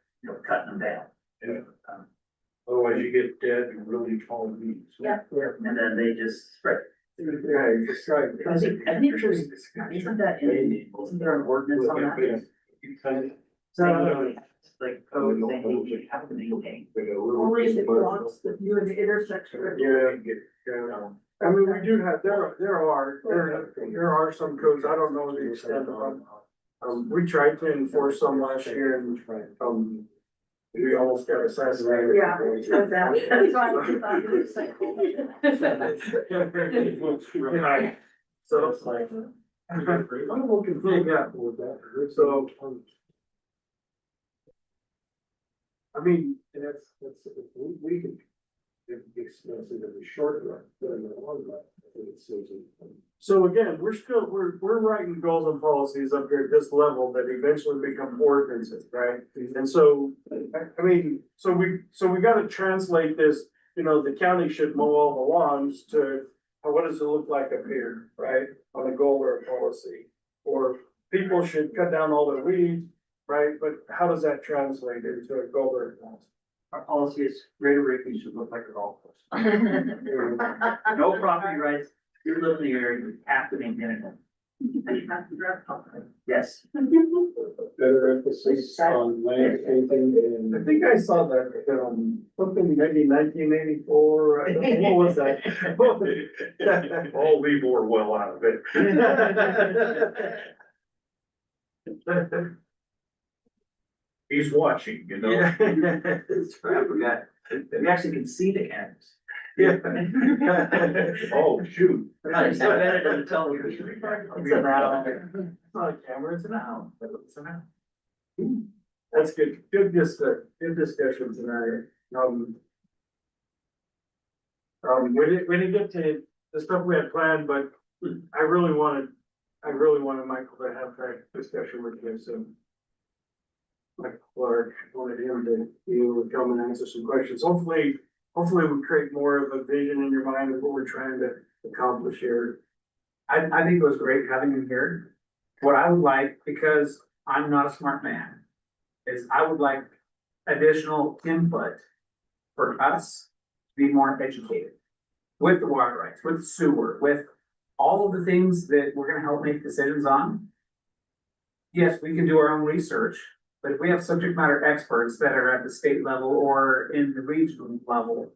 Speaker 6: cutting them down.
Speaker 1: Yeah. Otherwise you get dead and really tall weeds.
Speaker 5: Yeah.
Speaker 6: And then they just spray.
Speaker 3: Yeah, you just try.
Speaker 6: I think isn't that isn't there an ordinance on that? Saying, like, code saying you have to maintain.
Speaker 5: Only if it blocks the view of the intersection.
Speaker 3: Yeah. I mean, we do have, there are some codes, I don't know the extent of them. We tried to enforce some last year and, we almost got assassinated.
Speaker 5: Yeah, exactly. That's why I thought you were saying.
Speaker 3: Right. So it's like. I'm looking for that with that, so. I mean,
Speaker 10: And that's, we can, it's expensive in the short run, but in the long run, I think it's so.
Speaker 3: so again, we're writing goals and policies up here at this level that eventually become ordinances, right? And so, I mean, so we gotta translate this, you know, the county should mow all the lawns to, what does it look like up here, right? On a goal or a policy, or people should cut down all their weeds, right? But how does that translate into a goal or a policy?
Speaker 6: Our policy is Greater Rigby should look like a golf course. No property rights, you live in the area, you have to maintain it. Yes.
Speaker 10: Better emphasis on landscaping
Speaker 3: I
Speaker 10: and.
Speaker 3: think I saw that, something maybe 1984, I don't know, what was that?
Speaker 1: I'll leave more well out of it. He's watching, you know?
Speaker 3: Yeah.
Speaker 6: It's right, we actually can see the cameras.
Speaker 3: Yeah.
Speaker 1: Oh, shoot.
Speaker 6: I just bet it doesn't tell you. It's an owl.
Speaker 3: It's not a camera, it's an owl. It's an owl. That's good, good discussion tonight. We didn't get to the stuff we had planned, but I really wanted Michael to have that discussion with you, so. Mike Clark, wanted him to be able to come and answer some questions. Hopefully we create more of a vision in your mind of what we're trying to accomplish here.
Speaker 9: I think it was great having him here. What I would like, because I'm not a smart man, is I would like additional input for us to be more educated with the water rights, with sewer, with all of the things that we're gonna help make decisions on. Yes, we can do our own research, but if we have subject matter experts that are at the state level or in the regional level,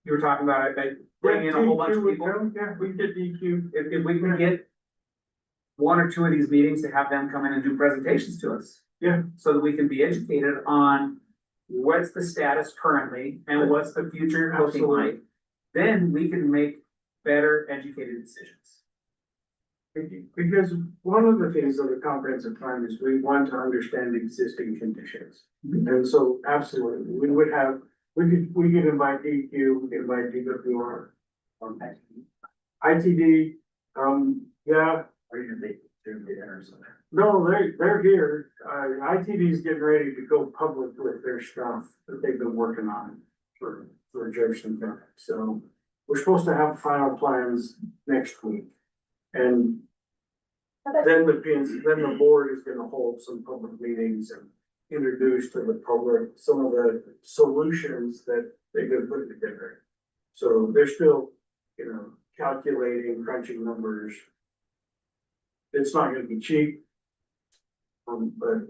Speaker 9: you were talking about it, like bringing in a whole bunch of people.
Speaker 3: Yeah, we did DQ.
Speaker 9: If we can get one or two of these meetings to have them come in and do presentations to us.
Speaker 3: Yeah.
Speaker 9: So that we can be educated on what's the status currently and what's the future looking
Speaker 3: Absolutely.
Speaker 9: like. Then we can make better educated decisions.
Speaker 3: Because one of the things of the comprehensive plan is we want to understand existing conditions. And so absolutely, we could invite DQ, we could invite DWR. ITD, yeah,
Speaker 6: Or you can make dinner or something.
Speaker 3: no, they're here. ITD is getting ready to go public with their stuff that they've been working on for Jefferson County. So we're supposed to have final plans next week. And then the board is gonna hold some public meetings and introduce to the public some of the solutions that they've been putting together. So they're still, calculating, crunching numbers. It's not gonna be cheap. But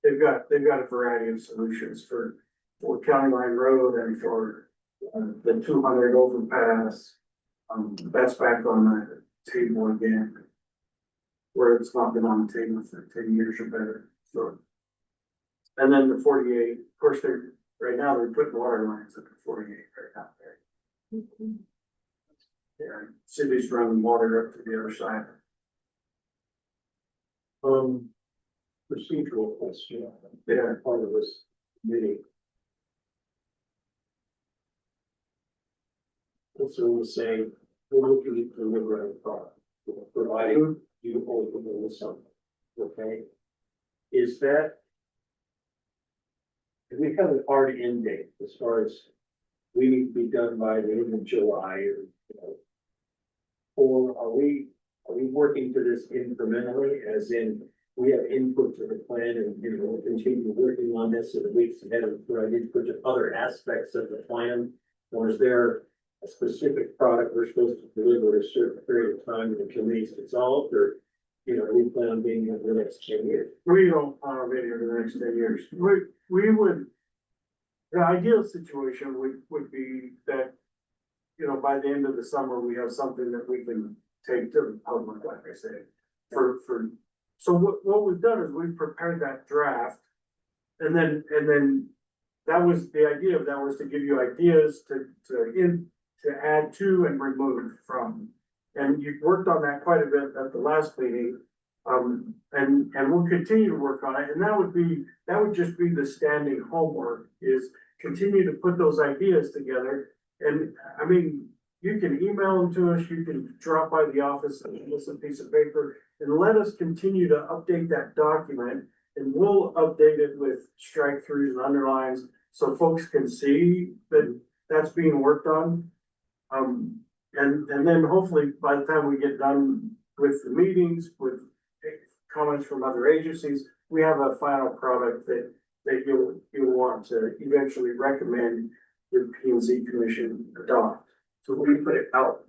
Speaker 3: they've got a variety of solutions for County Line Road and for the 200 overpass. That's back on the table again. Where it's not been on the table for 10 years or better, so. And then the 48, of course, right now they're putting water lines at the 48 right out there. Yeah, cities running water up to the other side.
Speaker 10: Procedural question.
Speaker 3: Yeah.
Speaker 10: Part of this meeting. Also was saying, we're looking at delivering a product, providing you ultimately with something, okay? Is that? Do we have an hard end date as far as we need to be done by the end of July or, or are we working to this incrementally, as in we have input to the plan and, we'll continue working on this in the weeks ahead of provide input to other aspects of the plan? Or is there a specific product we're supposed to deliver at a certain period of time and the committee's dissolved, or, we plan on being here for the next 10 years?
Speaker 3: We don't plan on being here for the next 10 years. We would, the ideal situation would be that, by the end of the summer, we have something that we can take to the public, like I said, so what we've done is we've prepared that draft. And then that was, the idea of that was to give you ideas to add to and remove from. And you've worked on that quite a bit at the last meeting. And we'll continue to work on it, and that would just be the standing homework, is continue to put those ideas together. And I mean, you can email them to us, you can drop by the office and give us a piece of paper and let us continue to update that document. And we'll update it with strike throughs and underlines so folks can see that that's being worked on. And then hopefully by the time we get done with the meetings, with comments from other agencies, we have a final product that you'll want to eventually recommend the P and Z Commission adopt.
Speaker 6: So we put it out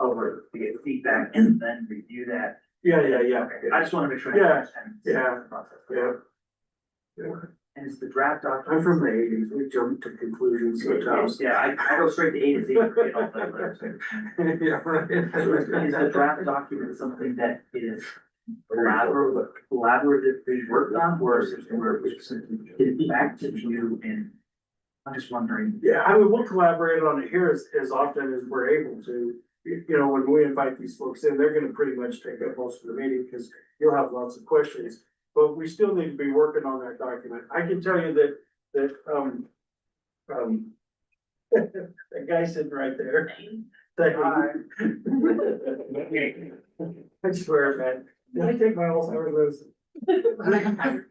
Speaker 6: over to get feedback and then review that.
Speaker 3: Yeah.
Speaker 6: Okay, I just wanna make sure. I
Speaker 3: Yeah,
Speaker 6: understand
Speaker 3: yeah,
Speaker 6: the process.
Speaker 3: Yeah.
Speaker 6: And it's the draft
Speaker 3: I'm
Speaker 6: document.
Speaker 3: from the eighties, we jumped to conclusions sometimes.
Speaker 6: Yeah, I go straight to A to Z. Get all the letters.
Speaker 3: Yeah, right.
Speaker 6: Is the draft document something that is collaboratively worked on, or is it back to you? And I'm just wondering.
Speaker 3: Yeah, I mean, we'll collaborate on it here as often as we're able to. You know, when we invite these folks in, they're gonna pretty much take up most of the meeting, because you'll have lots of questions. But we still need to be working on that document. I can tell you that that guy sitting right there. I swear, man, did I take my Alzheimer's medicine?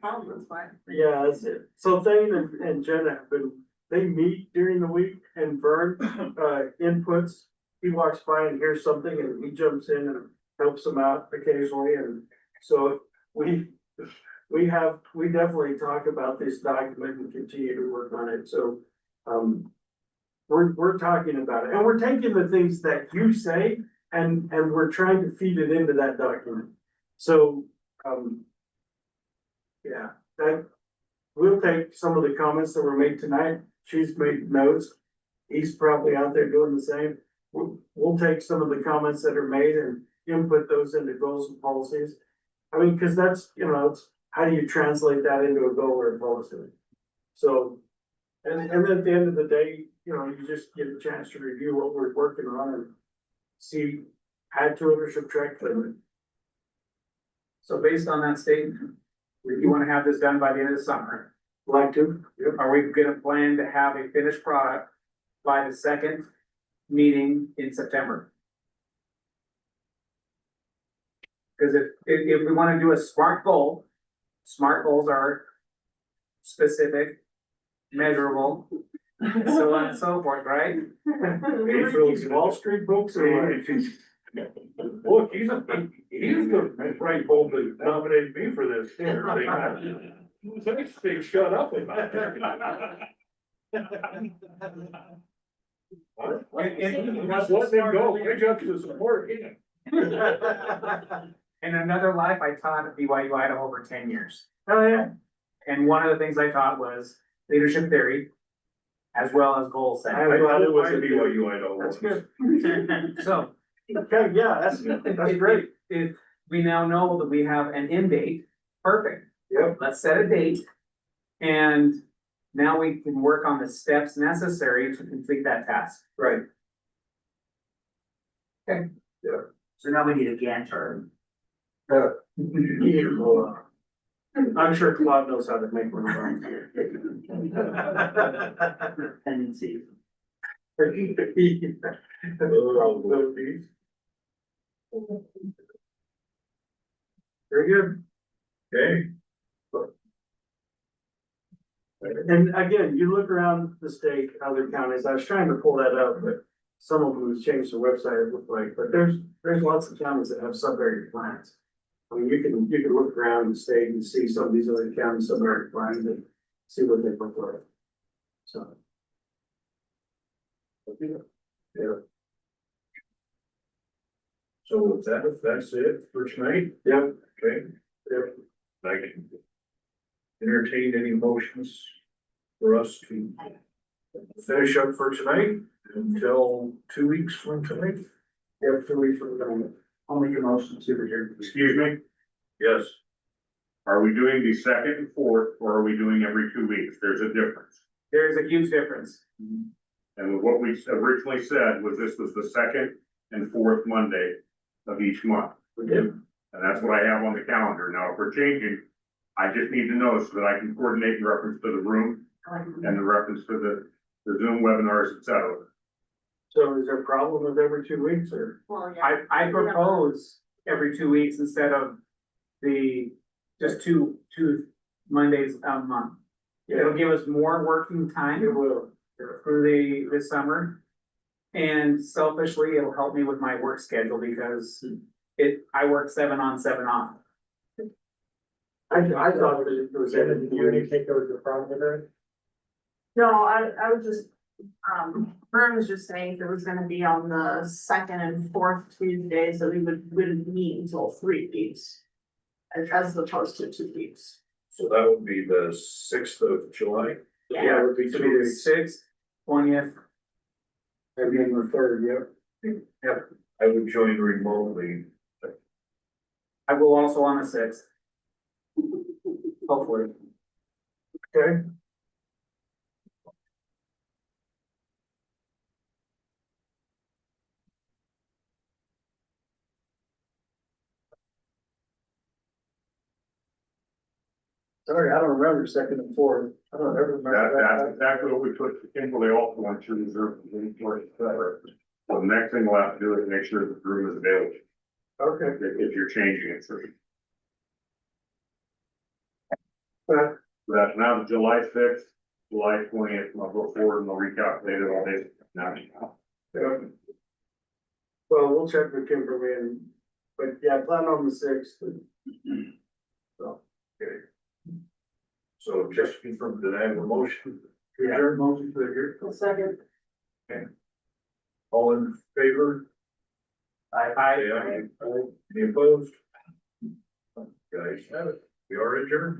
Speaker 3: Yeah, that's it. So Thane and Jenna have been, they meet during the week, and Vern, inputs. He walks by and hears something and he jumps in and helps them out occasionally, and so we definitely talk about this document and continue to work on it, so, we're talking about it, and we're taking the things that you say and we're trying to feed it into that document. So, yeah, that, we'll take some of the comments that were made tonight. She's made notes. He's probably out there doing the same. We'll take some of the comments that are made and input those into goals and policies. I mean, cause that's, you know, it's, how do you translate that into a goal or a policy? So, and then at the end of the day, you know, you just get a chance to review what we're working on and see, add to it or subtract from it.
Speaker 9: So based on that statement, you wanna have this done by the end of the summer?
Speaker 3: Like to,
Speaker 9: Are we gonna plan to have a finished product by the second meeting in September? Cause if we wanna do a SMART goal, SMART goals are specific, measurable, so on and so forth, right?
Speaker 3: Hey, for these Wall Street books or what?
Speaker 1: Look, he's the right bold that nominated me for this thing. This thing shut up about Just let him go, big up to support him.
Speaker 9: In another life, I taught at BYU Idaho for 10 years.
Speaker 3: Oh, yeah.
Speaker 9: And one of the things I taught was leadership theory, as well as goal
Speaker 3: I
Speaker 9: setting.
Speaker 3: was glad it was
Speaker 1: I
Speaker 3: a
Speaker 1: BYU Idaho.
Speaker 3: That's good.
Speaker 9: So,
Speaker 3: Okay, yeah, that's great.
Speaker 9: if we now know that we have an end date, perfect.
Speaker 3: Yep.
Speaker 9: Let's set a date. And now we can work on the steps necessary to complete that task.
Speaker 3: Right.
Speaker 6: So now we need a Gantt chart.
Speaker 3: I'm sure Claude knows how to make one.
Speaker 6: Tendencies.
Speaker 3: Very good.
Speaker 1: Okay.
Speaker 3: And again, you look around the state, other counties, I was trying to pull that up, but some of them have changed their website, it looked like, but there's lots of counties that have sub-area plans. I mean, you can look around the state and see some of these other counties, sub-area plans, and see what they look like. So. Yeah.
Speaker 1: So with that, that's it for tonight,
Speaker 3: Yep.
Speaker 1: okay?
Speaker 3: Yep.
Speaker 1: I can entertain any motions for us to finish up for tonight until 2 weeks from tonight.
Speaker 3: Yep, 2 weeks from now.
Speaker 6: I'll make a motion to adjourn.
Speaker 1: Excuse me? Yes.
Speaker 12: Are we doing the second and fourth, or are we doing every 2 weeks? There's a difference.
Speaker 9: There is a huge difference.
Speaker 12: And what we originally said was this was the second and fourth Monday of each month.
Speaker 3: Yep.
Speaker 12: And that's what I have on the calendar. Now, if we're changing, I just need to know so that I can coordinate in reference to the room and the reference to the Zoom webinars, et cetera.
Speaker 3: So is there a problem with every 2 weeks or?
Speaker 2: Well, yeah.
Speaker 9: I propose every 2 weeks instead of just two Mondays a month. It'll give us more working time.
Speaker 3: It will.
Speaker 9: through the summer. And selfishly, it'll help me with my work schedule because I work 7 on, 7 off.
Speaker 3: I thought that it was.
Speaker 10: Shannon, do you need to take over the problem with that?
Speaker 2: No, I was just, Vern was just saying if it was gonna be on the second and fourth Tuesdays, that we wouldn't meet until 3 weeks. As opposed to 2 weeks.
Speaker 1: So that would be the 6th of July.
Speaker 9: Yeah, it would be the 6th, 20th.
Speaker 3: And then the third, yeah.
Speaker 1: I would join remotely.
Speaker 9: I will also on the 6th. Hopefully.
Speaker 3: Okay. Sorry, I don't remember second and fourth. I don't ever remember
Speaker 12: That's exactly what we put in for the also want to reserve. So the next thing we'll have to do is make sure the room is available,
Speaker 3: Okay.
Speaker 12: if you're changing it, so.
Speaker 3: Uh,
Speaker 12: That's now July 6th, July 20th, I'll go forward and I'll recalculate it all day now.
Speaker 3: yeah. Well, we'll check with Kimberly and, but yeah, plan on the 6th.
Speaker 1: Okay. So just confirm that I have a motion.
Speaker 3: Yeah.
Speaker 1: Motion to adjourn.
Speaker 5: Second.
Speaker 1: All in favor?
Speaker 9: I
Speaker 1: Say aye. Any opposed? Guys have it. We are adjourned.